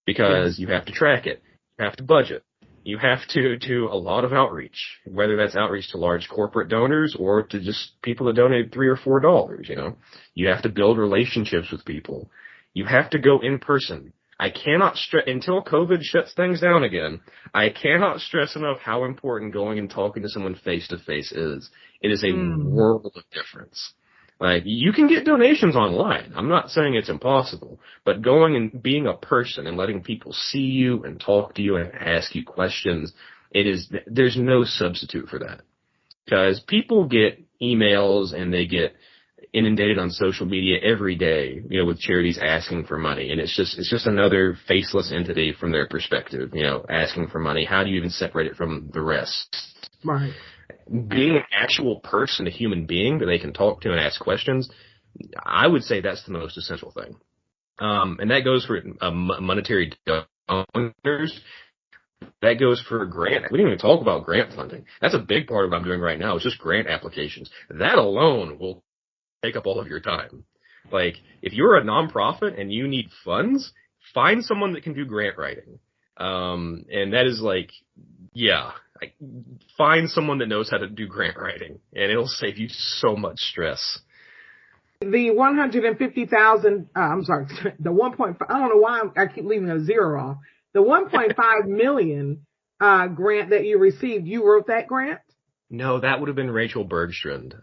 because you have to track it, you have to budget, you have to do a lot of outreach, whether that's outreach to large corporate donors or to just people that donate $3 or $4. You have to build relationships with people. You have to go in person. I cannot stress, until COVID shuts things down again, I cannot stress enough how important going and talking to someone face to face is. It is a world of difference. Like, you can get donations online. I'm not saying it's impossible, but going and being a person and letting people see you and talk to you and ask you questions, there's no substitute for that. Because people get emails and they get inundated on social media every day, with charities asking for money. And it's just another faceless entity from their perspective, asking for money. How do you even separate it from the rest? Right. Being an actual person, a human being that they can talk to and ask questions, I would say that's the most essential thing. And that goes for monetary donors. That goes for grant. We didn't even talk about grant funding. That's a big part of what I'm doing right now. It's just grant applications. That alone will take up all of your time. Like, if you're a nonprofit and you need funds, find someone that can do grant writing. And that is find someone that knows how to do grant writing, and it'll save you so much stress. The 150,000, I'm sorry, the 1.5, I don't know why I keep leaving a zero off. The 1.5 million grant that you received, you wrote that grant? No, that would have been Rachel Bergstrand.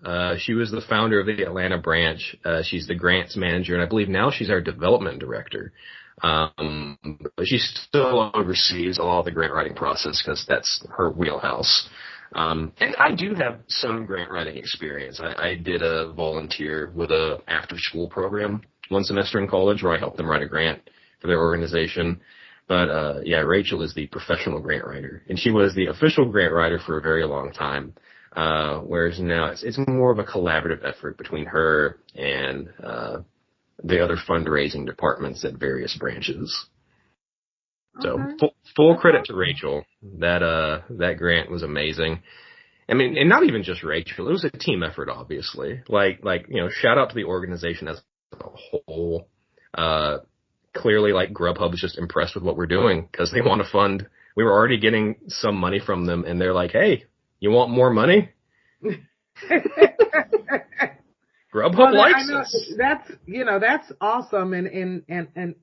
She was the founder of the Atlanta branch. She's the grants manager, and I believe now she's our development director. But she still oversees all the grant writing process because that's her wheelhouse. And I do have some grant writing experience. I did a volunteer with a after school program one semester in college where I helped them write a grant for their organization. But, Rachel is the professional grant writer, and she was the official grant writer for a very long time. Whereas now it's more of a collaborative effort between her and, the other fundraising departments at various branches. So full credit to Rachel. That grant was amazing. I mean, and not even just Rachel. It was a team effort, obviously. Shout out to the organization as a whole. Clearly, Grubhub is just impressed with what we're doing because they want to fund. We were already getting some money from them, and they're like, "Hey, you want more money?" Grubhub likes us. That's awesome, and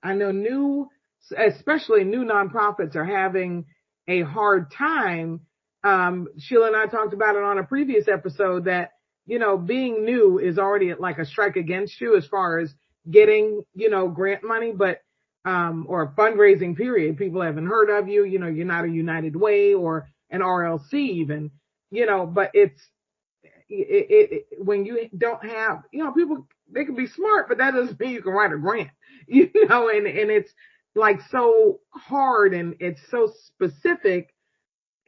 I know especially new nonprofits are having a hard time. Sheila and I talked about it on a previous episode that being new is already like a strike against you as far as getting, grant money, but, or fundraising period. People haven't heard of you, you're not a United Way or an RLC even, but when you don't have, people, they can be smart, but that doesn't mean you can write a grant, and it's like so hard and it's so specific.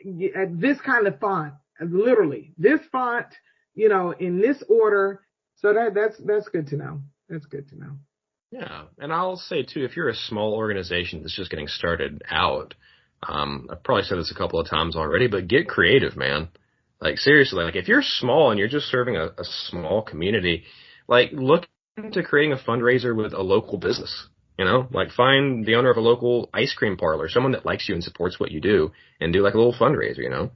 This kind of font, literally this font, in this order. So that's good to know. That's good to know. Yeah. And I'll say, too, if you're a small organization that's just getting started out, I've probably said this a couple of times already, but get creative, man. Like, seriously, if you're small and you're just serving a small community, look into creating a fundraiser with a local business. Find the owner of a local ice cream parlor, someone that likes you and supports what you do, and do a little fundraiser,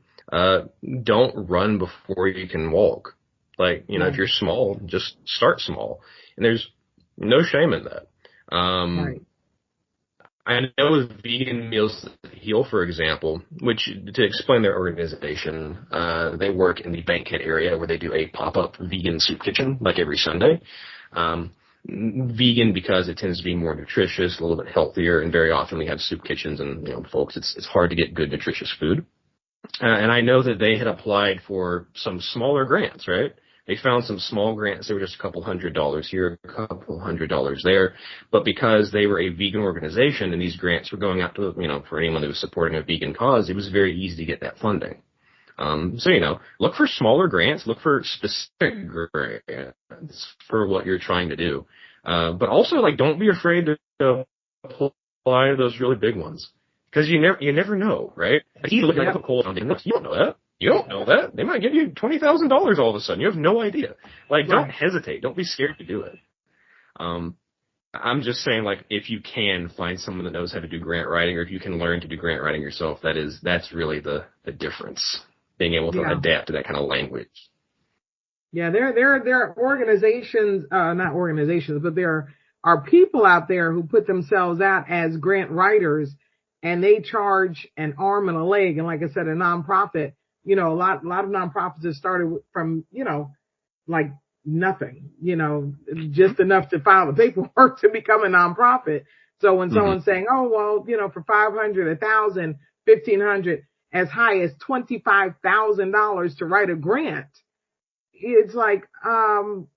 Don't run before you can walk. If you're small, just start small. And there's no shame in that. Right. I know with Vegan Meals Heal, for example, which, to explain their organization, they work in the Bankhead area where they do a pop-up vegan soup kitchen, every Sunday. Vegan because it tends to be more nutritious, a little bit healthier, and very often we have soup kitchens and, folks, it's hard to get good nutritious food. And I know that they had applied for some smaller grants, right? They found some small grants. They were just a couple $100 here, a couple $100 there. But because they were a vegan organization and these grants were going out to, for anyone that was supporting a vegan cause, it was very easy to get that funding. Look for smaller grants, look for specific grants for what you're trying to do. But also, don't be afraid to apply to those really big ones. Because you never know, right? You look at the Coca-Cola Foundation, you don't know that. You don't know that. They might give you $20,000 all of a sudden. You have no idea. Don't hesitate. Don't be scared to do it. I'm just saying, if you can find someone that knows how to do grant writing, or if you can learn to do grant writing yourself, that's really the difference. Being able to adapt to that kind of language. Yeah, there are organizations, not organizations, but there are are people out there who put themselves out as grant writers, and they charge an arm and a leg. And like I said, a nonprofit, a lot of nonprofits have started from, like nothing, just enough to file the paperwork to become a nonprofit. So when someone's saying, oh, well, for 500, 1,000, 1,500, as high as $25,000 to write a grant, it's like,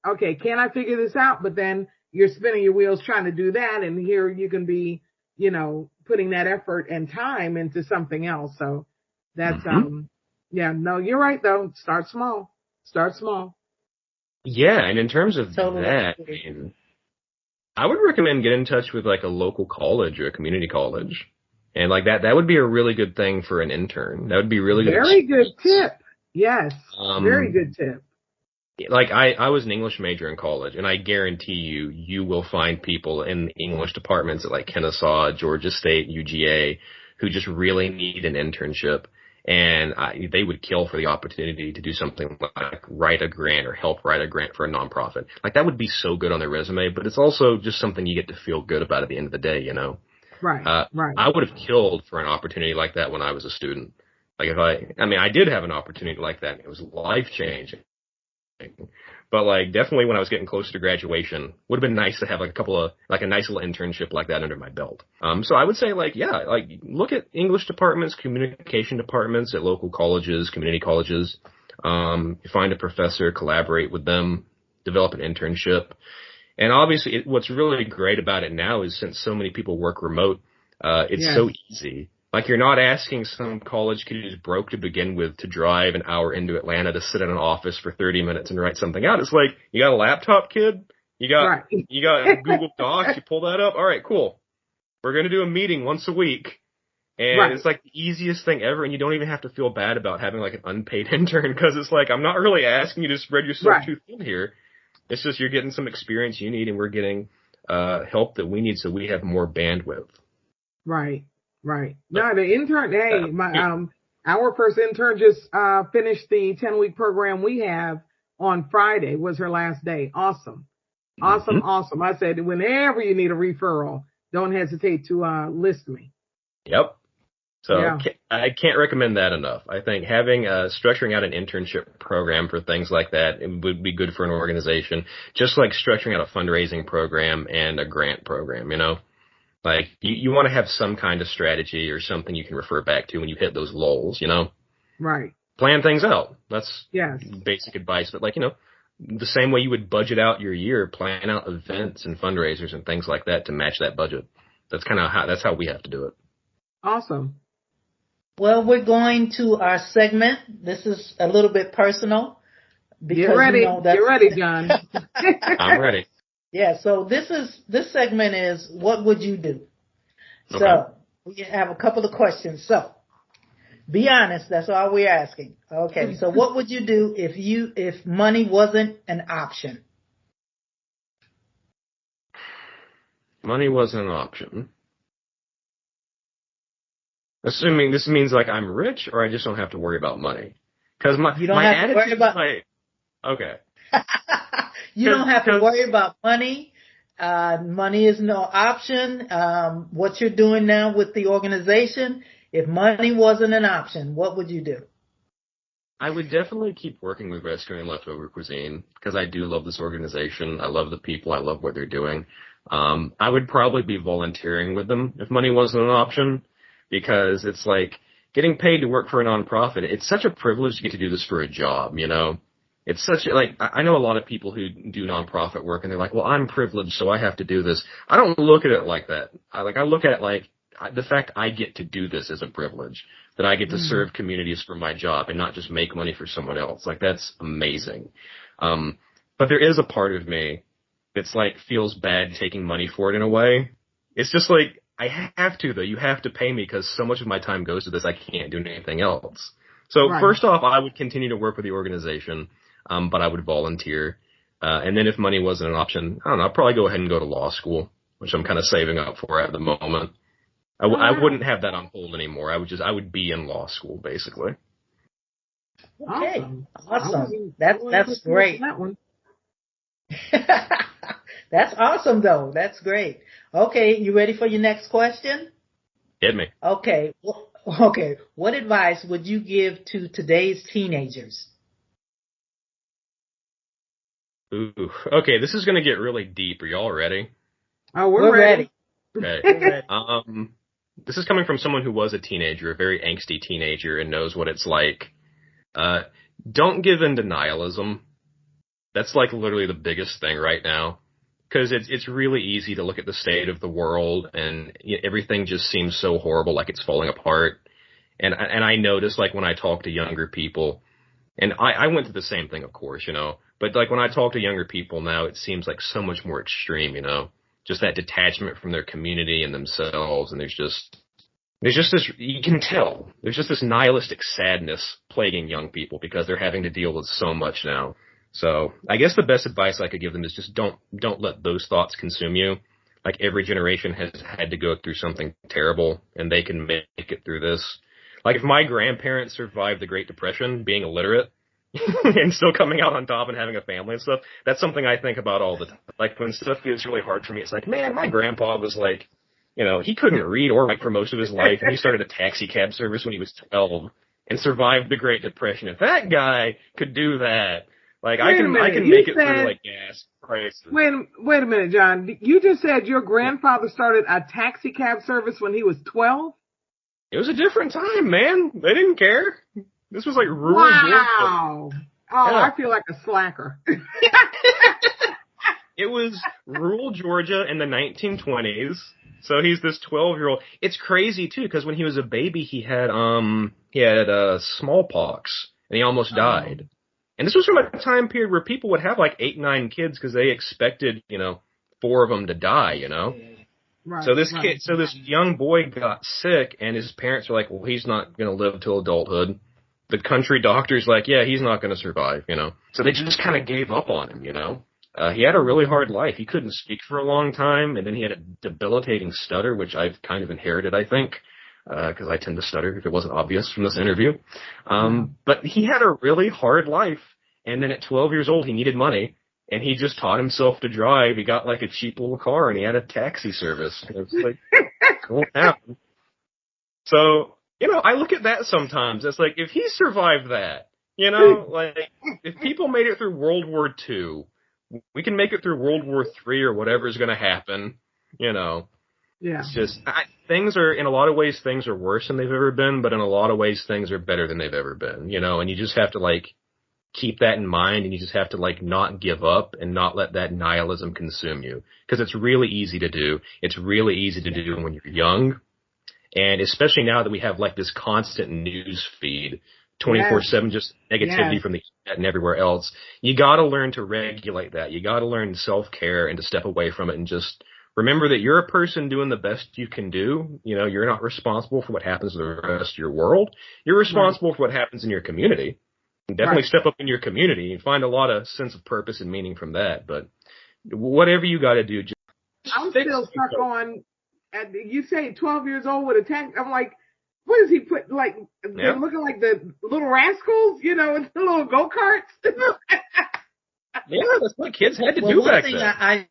okay, can I figure this out? But then you're spinning your wheels trying to do that. And here you can be, putting that effort and time into something else. So that's, no, you're right though. Start small. Yeah. And in terms of Totally. that, I would recommend getting in touch with like a local college or a community college. And like that would be a really good thing for an intern. That would be really good. Very good tip. Yes. Very good tip. Like I was an English major in college, and I guarantee you will find people in the English departments at like Kennesaw, Georgia State, UGA, who just really need an internship. And they would kill for the opportunity to do something like write a grant or help write a grant for a nonprofit. Like that would be so good on their resume, but it's also just something you get to feel good about at the end of the day, Right. Right. I would have killed for an opportunity like that when I was a student. Like I did have an opportunity like that. And it was life changing. But like definitely when I was getting closer to graduation, would have been nice to have like a nice little internship like that under my belt. So I would say look at English departments, communication departments at local colleges, community colleges. Find a professor, collaborate with them, develop an internship. And obviously what's really great about it now is since so many people work remote, it's so easy. Like you're not asking some college kid who's broke to begin with to drive an hour into Atlanta to sit in an office for 30 minutes and write something out. It's like, you got a laptop, kid? You got Google Docs, you pull that up? All right, cool. We're going to do a meeting once a week. And it's like the easiest thing ever, and you don't even have to feel bad about having like an unpaid intern because it's like, I'm not really asking you to spread yourself too thin here. It's just you're getting some experience you need, and we're getting help that we need so we have more bandwidth. Right. No, the intern, our first intern just finished the 10-week program we have on Friday, was her last day. Awesome. I said, whenever you need a referral, don't hesitate to list me. Yep. So I can't recommend that enough. I think having structuring out an internship program for things like that would be good for an organization, just like structuring out a fundraising program and a grant program, Like, you want to have some kind of strategy or something you can refer back to when you hit those lulls, Right. Plan things out. That's basic advice. But, the same way you would budget out your year, plan out events and fundraisers and things like that to match that budget. That's how we have to do it. Awesome. Well, we're going to our segment. This is a little bit personal. Get ready. Get ready, John. I'm ready. Yeah, so this segment is what would you do? Okay. So we have a couple of questions. So be honest, that's all we're asking. Okay, so what would you do if money wasn't an option? Money wasn't an option. Assuming this means like I'm rich or I just don't have to worry about money. Because you don't have to worry about okay. You don't have to worry about money. Money is no option. What you're doing now with the organization, if money wasn't an option, what would you do? I would definitely keep working with Rescuing Leftover Cuisine because I do love this organization. I love the people. I love what they're doing. I would probably be volunteering with them if money wasn't an option because it's like getting paid to work for a nonprofit. It's such a privilege to get to do this for a job, It's such I know a lot of people who do nonprofit work and they're like, well, I'm privileged, so I have to do this. I don't look at it like that. I look at it like the fact I get to do this is a privilege, that I get to serve communities for my job and not just make money for someone else. Like, that's amazing. But there is a part of me that's feels bad taking money for it in a way. It's just I have to, though. You have to pay me because so much of my time goes to this. I can't do anything else. So first off, I would continue to work with the organization. But I would volunteer. And then if money wasn't an option, I don't know, I'd probably go ahead and go to law school, which I'm kind of saving up for at the moment. I wouldn't have that on hold anymore. I would be in law school, basically. Okay. Awesome. That's great. That's awesome, though. That's great. Okay, you ready for your next question? Hit me. Okay. Okay. What advice would you give to today's teenagers? Ooh. Okay, this is going to get really deep. Are y'all ready? Oh, we're ready. Okay. This is coming from someone who was a teenager, a very angsty teenager, and knows what it's like. Don't give in to nihilism. That's like literally the biggest thing right now. Because it's really easy to look at the state of the world and everything just seems so horrible, like it's falling apart. And I notice, like, when I talk to younger people, and I went through the same thing, of course, but like when I talk to younger people now, it seems like so much more extreme, just that detachment from their community and themselves. And there's just this, you can tell, there's just this nihilistic sadness plaguing young people because they're having to deal with so much now. So I guess the best advice I could give them is just don't let those thoughts consume you. Like, every generation has had to go through something terrible, and they can make it through this. Like, if my grandparents survived the Great Depression, being illiterate, and still coming out on top and having a family and stuff, that's something I think about all the time. Like, when stuff gets really hard for me, it's like, man, my grandpa was like, he couldn't read or write for most of his life, and he started a taxi cab service when he was 12 and survived the Great Depression. If that guy could do that, like, I can make it through, like, gas prices. Wait a minute, John. You just said your grandfather started a taxi cab service when he was 12? It was a different time, man. They didn't care. This was like rural Wow. Georgia. Oh, Yeah. I feel like a slacker. It was rural Georgia in the 1920s. So he's this 12-year-old. It's crazy too, because when he was a baby, he had smallpox, and he almost died. And this was from a time period where people would have like 8, 9 kids because they expected, 4 of them to die, Right, so this young boy got sick, and his parents were like, well, he's not going to live till adulthood. The country doctor's like, yeah, he's not going to survive, So they just kind of gave up on him, He had a really hard life. He couldn't speak for a long time, and then he had a debilitating stutter, which I've kind of inherited, I think, because I tend to stutter if it wasn't obvious from this interview. But he had a really hard life, and then at 12 years old, he needed money, and he just taught himself to drive. He got like a cheap little car, and he had a taxi service. It was like, cool town. So, I look at that sometimes. It's like, if he survived that, like, if people made it through World War II, we can make it through World War III or whatever's going to happen, Yeah. It's just, things are, in a lot of ways, things are worse than they've ever been, but in a lot of ways, things are better than they've ever been, and you just have to, like, keep that in mind, and you just have to, like, not give up and not let that nihilism consume you. Because it's really easy to do. It's really easy to do when you're young. And especially now that we have, like, this constant news feed, 24/7, just negativity from the internet and everywhere else. You gotta learn to regulate that. You gotta learn self-care and to step away from it and just remember that you're a person doing the best you can do. You're not responsible for what happens to the rest of your world. You're responsible for what happens in your community. And definitely step up in your community and find a lot of sense of purpose and meaning from that. But whatever you gotta do, just I'm still stuck on, you say 12 years old with a tank. I'm like, what does he put, like, they're looking like the little rascals, with the little go-karts? Yeah, that's what kids had to do back then.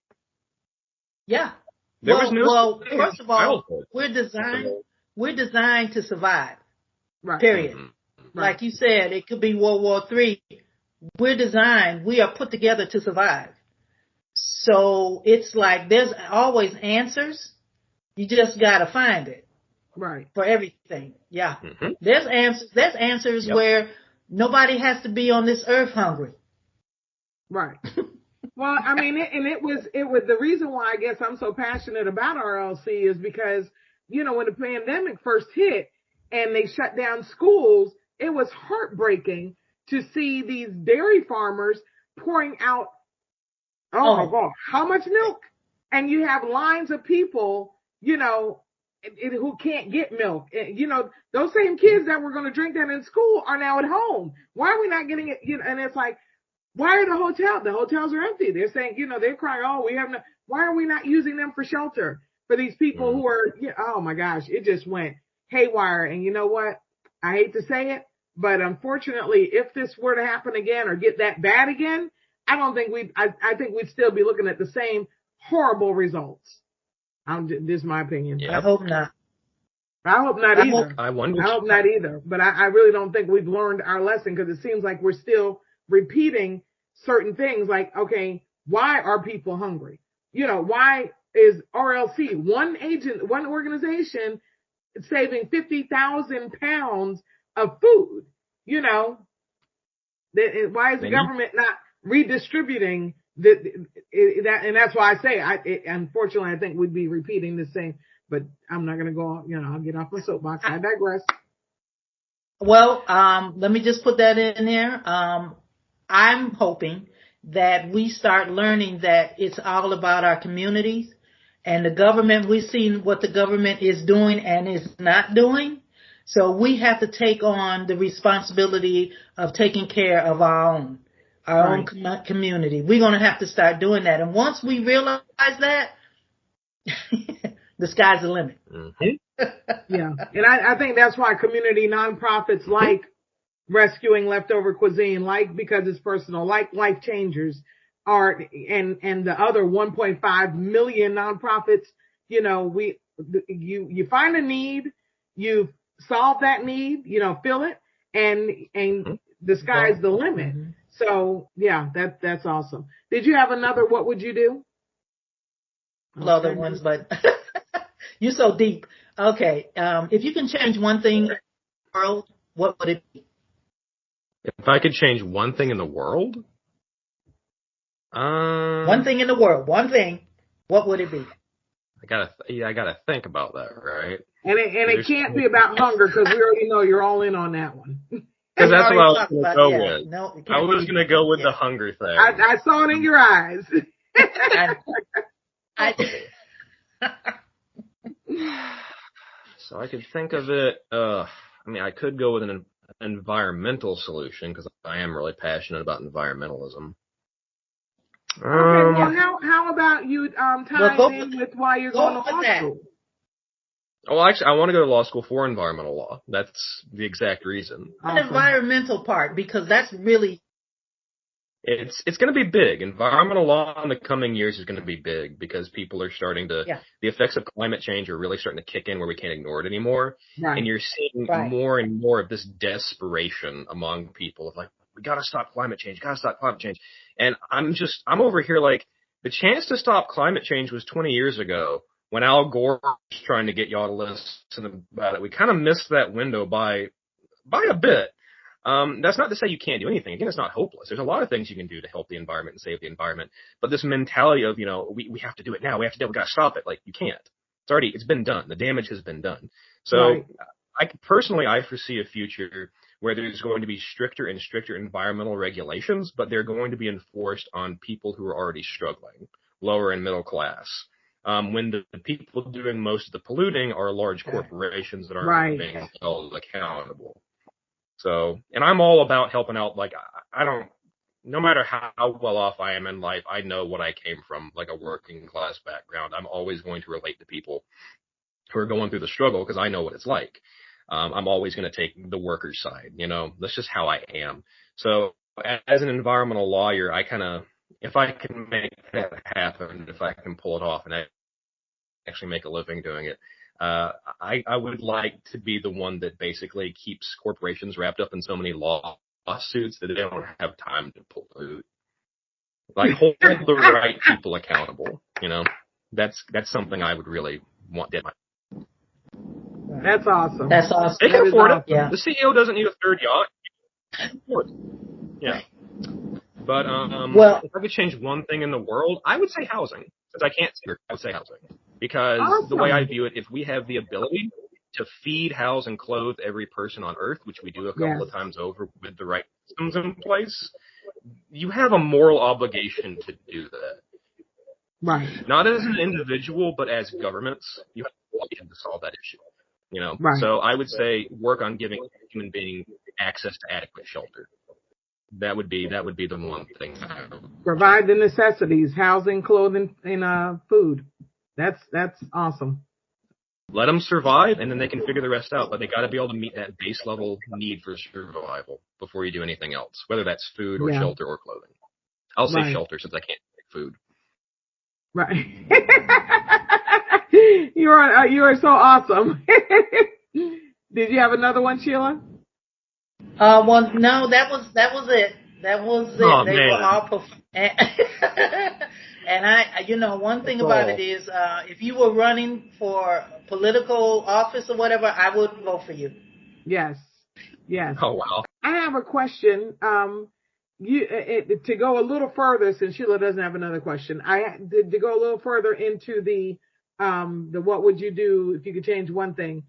There was no first of all, we're designed to survive. Right. Period. Mm-hmm. Right. Like you said, it could be World War III. We are put together to survive. So it's like there's always answers. You just gotta find it. Right. For everything. Yeah. Mm-hmm. There's answers where nobody has to be on this earth hungry. Right. Well, I mean, it was the reason why I guess I'm so passionate about RLC is because, when the pandemic first hit and they shut down schools, it was heartbreaking to see these dairy farmers pouring out, my God, how much milk? And you have lines of people, who can't get milk. Those same kids that were going to drink that in school are now at home. Why are we not getting it? And it's like, why are the hotels are empty? They're saying, they're crying, why are we not using them for shelter for these people who are, oh my gosh, it just went haywire. And you know what? I hate to say it, but unfortunately, if this were to happen again or get that bad again, I think we'd still be looking at the same horrible results. This is my opinion. Yep. I hope not. I hope not either. I wonder. I hope not either. But I really don't think we've learned our lesson, because it seems like we're still repeating certain things. Like, okay, why are people hungry? Why is RLC, one organization, saving 50,000 pounds of food? Why is the government not redistributing that? And that's why I say, unfortunately, I think we'd be repeating the same. But I'm not going to go, I'll get off my soapbox. I digress. Well, let me just put that in there. I'm hoping that we start learning that it's all about our communities, and the government, we've seen what the government is doing and is not doing. So we have to take on the responsibility of taking care of our own community. We're going to have to start doing that. And once we realize that, the sky's the limit. Mm-hmm. Yeah. And I think that's why community nonprofits like Rescuing Leftover Cuisine, like Because It's Personal, like Life Changers are, and the other 1.5 million nonprofits, you find a need, you solve that need, fill it, and the sky's the limit. Mm-hmm. So yeah, that's awesome. Did you have another, what would you do? Other ones, but you're so deep. Okay. If you can change one thing in the world, what would it be? If I could change one thing in the world? One thing in the world, one thing, what would it be? I gotta think about that, right? And it can't be about hunger, because we already know you're all in on that one. Because that's what I was going to go with. No, I was going to go with the hunger thing. I saw it in your eyes. So I could think of it. I could go with an environmental solution, because I am really passionate about environmentalism. Okay, well, how about you tie in with why you're going to law school? Well, actually, I want to go to law school for environmental law. That's the exact reason. The environmental part, because that's really... It's going to be big. Environmental law in the coming years is going to be big, because people are starting to... Yeah. The effects of climate change are really starting to kick in where we can't ignore it anymore. Right. And you're seeing more and more of this desperation among people of like, we got to stop climate change, And I'm over here like, the chance to stop climate change was 20 years ago when Al Gore was trying to get y'all to listen about it. We kind of missed that window by a bit. That's not to say you can't do anything. Again, it's not hopeless. There's a lot of things you can do to help the environment and save the environment. But this mentality of, we have to do it now. We got to stop it. Like, you can't. It's been done. The damage has been done. So I foresee a future where there's going to be stricter and stricter environmental regulations, but they're going to be enforced on people who are already struggling, lower and middle class. When the people doing most of the polluting are large corporations that aren't being held accountable. So, and I'm all about helping out. Like, no matter how well off I am in life, I know what I came from, like a working class background. I'm always going to relate to people who are going through the struggle, because I know what it's like. I'm always going to take the worker's side, that's just how I am. So as an environmental lawyer, if I can make that happen, if I can pull it off and actually make a living doing it, I would like to be the one that basically keeps corporations wrapped up in so many lawsuits that they don't have time to pollute. Like, hold the right people accountable, That's something I would really want to do. That's awesome. They can afford it. Yeah. The CEO doesn't need a third yacht. Yeah. But if I could change one thing in the world, I would say housing. Since I can't see it, I would say housing. Because the way I view it, if we have the ability to feed, house, and clothe every person on Earth, which we do a couple of times over with the right systems in place, you have a moral obligation to do that. Right. Not as an individual, but as governments, you have an obligation to solve that issue. Right. So I would say work on giving human beings access to adequate shelter. That would be the one thing. Provide the necessities: housing, clothing, and food. That's awesome. Let them survive, and then they can figure the rest out. But they got to be able to meet that base level need for survival before you do anything else, whether that's food or shelter or clothing. I'll say shelter since I can't make food. Right. You are so awesome. Did you have another one, Sheila? Well, no, that was it. That was it. Oh, They man. were all and one thing about it is, if you were running for political office or whatever, I would vote for you. Yes. Yes. Oh, wow. I have a question. To go a little further, since Sheila doesn't have another question, to go a little further into the what would you do if you could change one thing?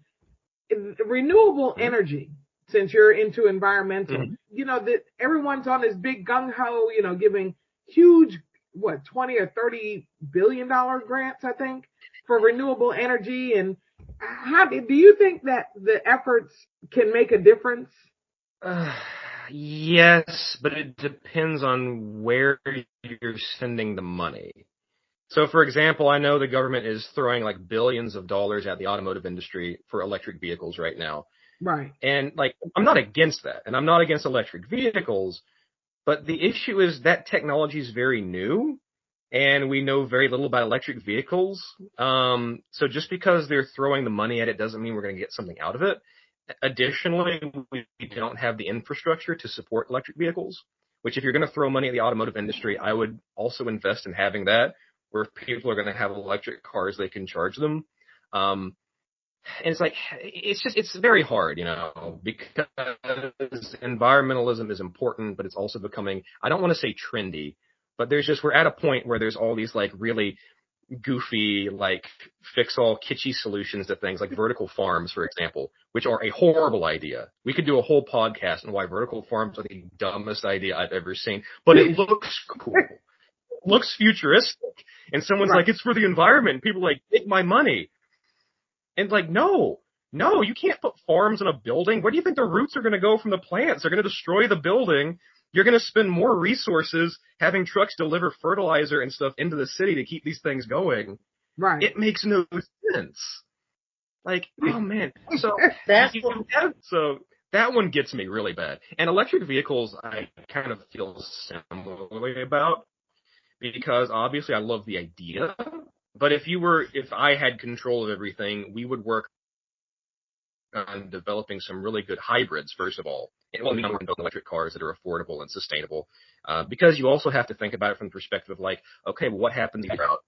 Renewable energy, since you're into environmental, that everyone's on this big gung ho, giving huge, 20 or $30 billion grants, I think, for renewable energy. And how do you think that the efforts can make a difference? Yes, but it depends on where you're sending the money. So, for example, I know the government is throwing like billions of dollars at the automotive industry for electric vehicles right now. Right. And I'm not against that, and I'm not against electric vehicles, but the issue is that technology is very new, and we know very little about electric vehicles. So just because they're throwing the money at it doesn't mean we're going to get something out of it. Additionally, we don't have the infrastructure to support electric vehicles, which if you're going to throw money at the automotive industry, I would also invest in having that, where if people are going to have electric cars, they can charge them. And it's very hard, because environmentalism is important, but it's also becoming, I don't want to say trendy, but we're at a point where there's all these really goofy, fix all kitschy solutions to things like vertical farms, for example, which are a horrible idea. We could do a whole podcast on why vertical farms are the dumbest idea I've ever seen, but it looks cool. It looks futuristic. And someone's like, it's for the environment. And people are like, take my money. And no, you can't put farms in a building. Where do you think the roots are going to go from the plants? They're going to destroy the building. You're going to spend more resources having trucks deliver fertilizer and stuff into the city to keep these things going. Right. It makes no sense. Oh man. So so that one gets me really bad. And electric vehicles, I kind of feel similarly about, because obviously I love the idea. But if I had control of everything, we would work on developing some really good hybrids, first of all. And we're building electric cars that are affordable and sustainable. Because you also have to think about it from the perspective of okay, well, what happens if you're out?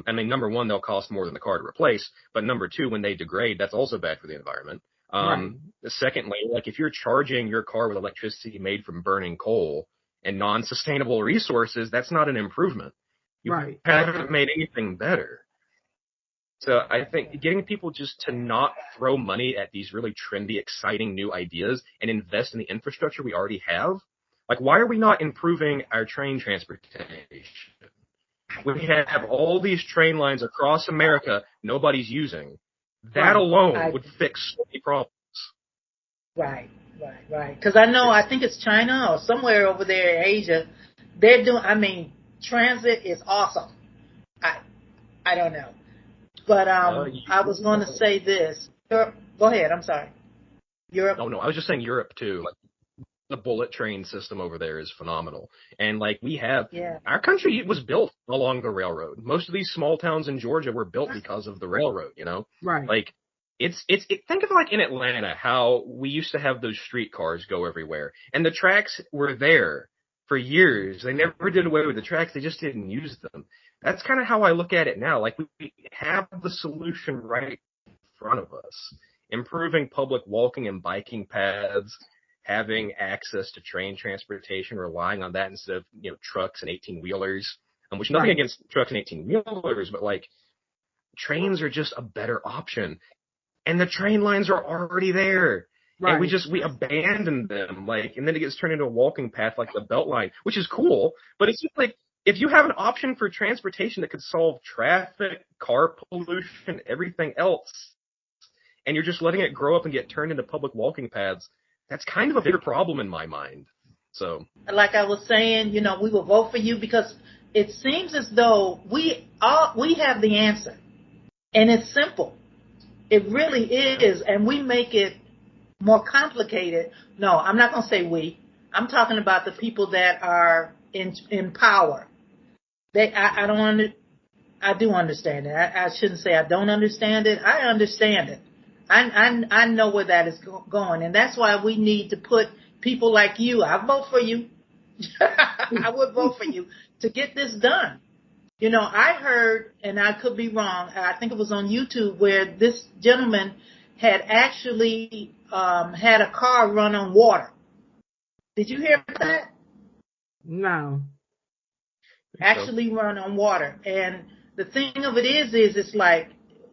Number one, they'll cost more than the car to replace. But number two, when they degrade, that's also bad for the environment. Right. Secondly, if you're charging your car with electricity made from burning coal and non-sustainable resources, that's not an improvement. You haven't made anything better. So I think getting people just to not throw money at these really trendy, exciting new ideas and invest in the infrastructure we already have. Why are we not improving our train transportation? We have all these train lines across America nobody's using. That alone would fix so many problems. Right. Because I think it's China or somewhere over there in Asia. They're doing, transit is awesome. I don't know. But I was going to say this. Go ahead. I'm sorry. Europe? Oh, no. I was just saying Europe, too. The bullet train system over there is phenomenal. And we have, our country was built along the railroad. Most of these small towns in Georgia were built because of the railroad, Right. Think of in Atlanta, how we used to have those streetcars go everywhere. And the tracks were there for years. They never did away with the tracks. They just didn't use them. That's kind of how I look at it now. We have the solution right in front of us. Improving public walking and biking paths, having access to train transportation, relying on that instead of, trucks and 18-wheelers, which nothing against trucks and 18-wheelers, but trains are just a better option. And the train lines are already there. Right. And we abandoned them, and then it gets turned into a walking path like the Beltline, which is cool, but it's just if you have an option for transportation that could solve traffic, car pollution, everything else, and you're just letting it grow up and get turned into public walking paths, that's kind of a bigger problem in my mind. So, like I was saying, we will vote for you because it seems as though we have the answer, and it's simple. It really is, and we make it more complicated. No, I'm not going to say we. I'm talking about the people that are in power. I don't want to. I do understand it. I shouldn't say I don't understand it. I understand it. I know where that is going, and that's why we need to put people like you. I vote for you. I would vote for you to get this done. You know, I heard, and I could be wrong, I think it was on YouTube, where this gentleman had actually had a car run on water. Did you hear that? No. Actually run on water. And the thing of it is it's like,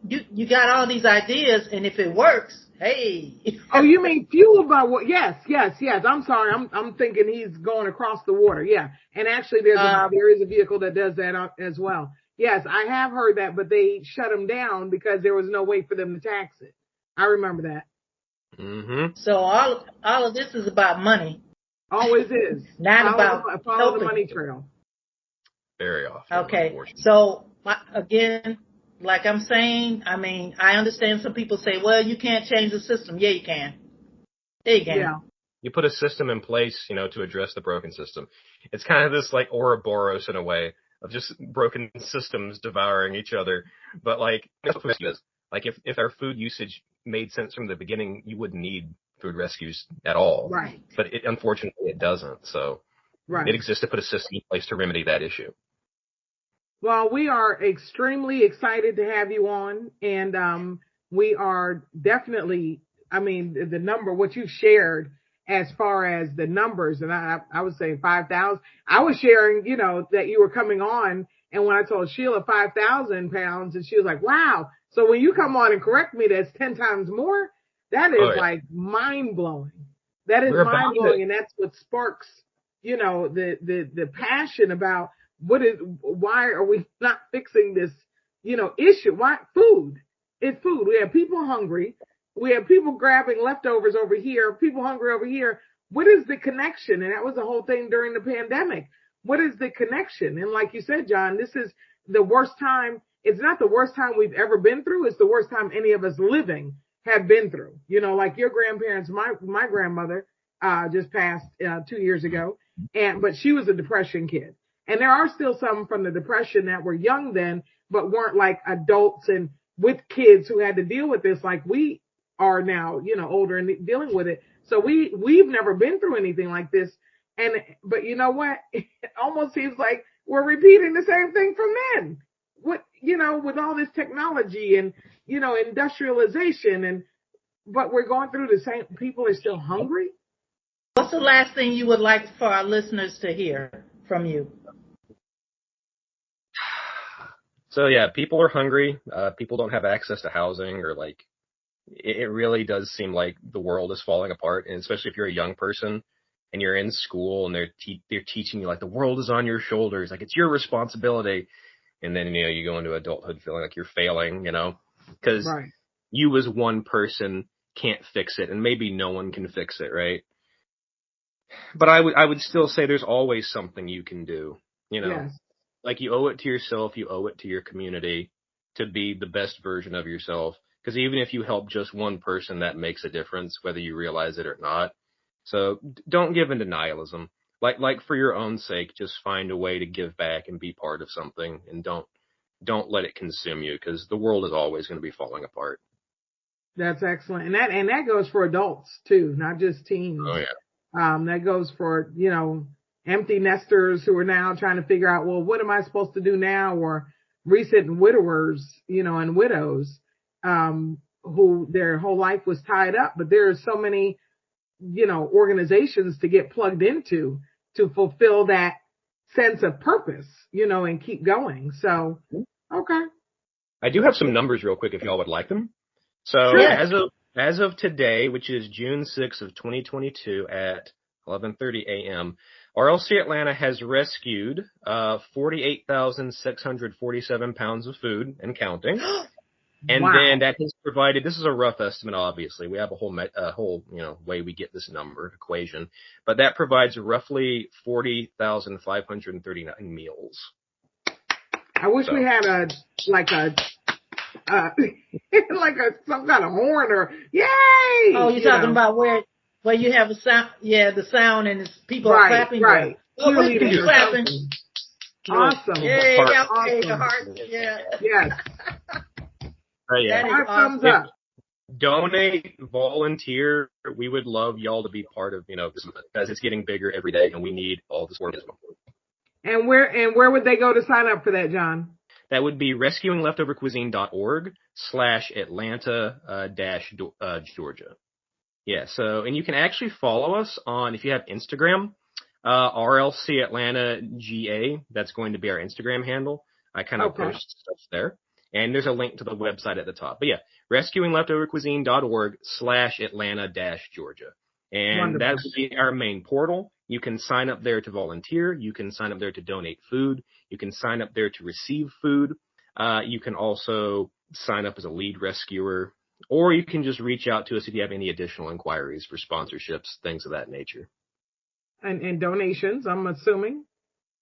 you got all these ideas, and if it works, hey. Oh, you mean fueled by what? Yes. I'm sorry. I'm thinking he's going across the water. Yeah. And actually there is a vehicle that does that as well. Yes, I have heard that, but they shut him down because there was no way for them to tax it. I remember that. Mm-hmm. So all of this is about money. Always is. Not follow the money trail. Very often. Okay. So again, like I'm saying, I mean, I understand some people say, well, you can't change the system. Yeah, you can. Yeah, you can. Yeah. You put a system in place, you know, to address the broken system. It's kind of this like Ouroboros in a way of just broken systems devouring each other. But like, if our food usage made sense from the beginning, you wouldn't need food rescues at all. Right. But unfortunately it doesn't. So it exists to put a system in place to remedy that issue. Well, we are extremely excited to have you on, and we are definitely, I mean, the number, what you shared as far as the numbers, and I was saying 5,000. I was sharing, you know, that you were coming on, and when I told Sheila 5,000 pounds, and she was like, wow. So when you come on and correct me, that's 10 times more. That is like mind blowing. That is mind blowing, and that's what sparks, you know, the passion about why are we not fixing this, you know, issue? Why food? It's food. We have people hungry. We have people grabbing leftovers over here, people hungry over here. What is the connection? And that was the whole thing during the pandemic. What is the connection? And like you said, John, this is the worst time. It's not the worst time we've ever been through. It's the worst time any of us living have been through. You know, like your grandparents, my grandmother just passed 2 years ago, but she was a Depression kid. And there are still some from the Depression that were young then, but weren't like adults and with kids who had to deal with this like we are now, you know, older and dealing with it. So we've never been through anything like this. But you know what? It almost seems like we're repeating the same thing from then. What, you know, with all this technology and, you know, industrialization but we're going through the same, people are still hungry. What's the last thing you would like for our listeners to hear from you? So yeah, people are hungry. People don't have access to housing, or like, it really does seem like the world is falling apart. And especially if you're a young person and you're in school and they're teaching you like the world is on your shoulders, like it's your responsibility. And then, you know, you go into adulthood feeling like you're failing, you know, because you as one person can't fix it, and maybe no one can fix it, right? But I would still say there's always something you can do, you know. Yes. Like you owe it to yourself, you owe it to your community to be the best version of yourself. Because even if you help just one person, that makes a difference, whether you realize it or not. So don't give in to nihilism. Like for your own sake, just find a way to give back and be part of something, and don't let it consume you, because the world is always going to be falling apart. That's excellent. And that goes for adults too, not just teens. Oh yeah. That goes for, you know, empty nesters who are now trying to figure out, well, what am I supposed to do now? Or recent widowers, you know, and widows, who their whole life was tied up. But there are so many, you know, organizations to get plugged into to fulfill that sense of purpose, you know, and keep going. So, okay. I do have some numbers real quick if y'all would like them. So as of today, which is June 6th of 2022 at 11:30 a.m., RLC Atlanta has rescued 48,647 pounds of food and counting. And then that has provided, this is a rough estimate, obviously. We have a whole, you know, way we get this number equation, but that provides roughly 40,539 meals. I wish we had some kind of horn or yay. Oh, you're talking about where you have a sound, the sound, and people are clapping. Right. Well, we can be clapping. Awesome. Yay, okay, the Awesome. heart, yeah. Yes. Yeah. That is 5 thumbs awesome. up. Donate, volunteer. We would love y'all to be part of, this, because it's getting bigger every day, and we need all this work as well. And where would they go to sign up for that, John? That would be rescuingleftovercuisine.org/Atlanta-Georgia. Yeah, so, and you can actually follow us on, if you have Instagram, RLC Atlanta GA. That's going to be our Instagram handle. I kind of post stuff there. And there's a link to the website at the top. But yeah, rescuingleftovercuisine.org/Atlanta-Georgia. And Wonderful. that would be our main portal. You can sign up there to volunteer. You can sign up there to donate food. You can sign up there to receive food. You can also sign up as a lead rescuer, or you can just reach out to us if you have any additional inquiries for sponsorships, things of that nature. And donations, I'm assuming.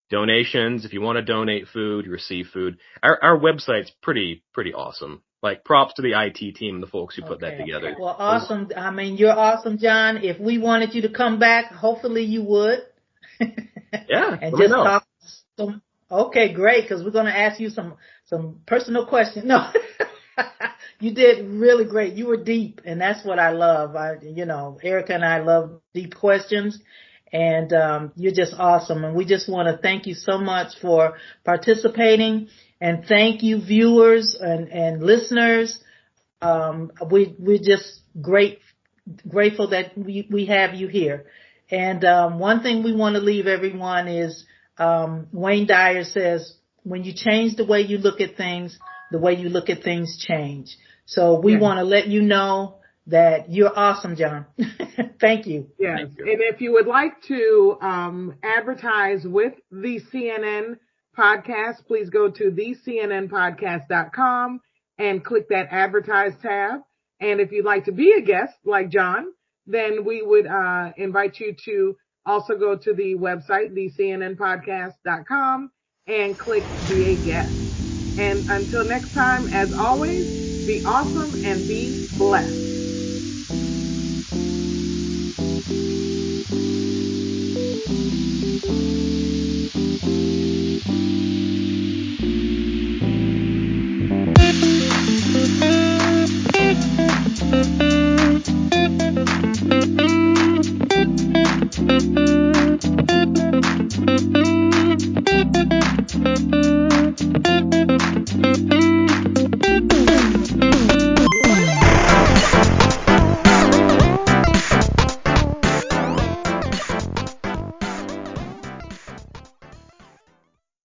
Donations, if you want to donate food, you receive food. Our website's pretty awesome. Like, props to the IT team, the folks who put that together. Well, awesome. I mean, you're awesome, John. If we wanted you to come back, hopefully you would. Yeah. And just talk. Okay, great, because we're going to ask you some personal questions. No, you did really great. You were deep, and that's what I love. Ericka and I love deep questions. And you're just awesome. And we just want to thank you so much for participating. And thank you, viewers and listeners. We're just grateful that we have you here. And one thing we want to leave everyone is Wayne Dyer says, when you change the way you look at things, the way you look at things change. So we want to let you know that you're awesome, John. Thank you. Yes. Thank you. And if you would like to advertise with the CNN podcast, please go to thecnnpodcast.com and click that advertise tab. And if you'd like to be a guest like John, then we would invite you to also go to the website, thecnnpodcast.com, and click be a guest. And until next time, as always, be awesome and be blessed.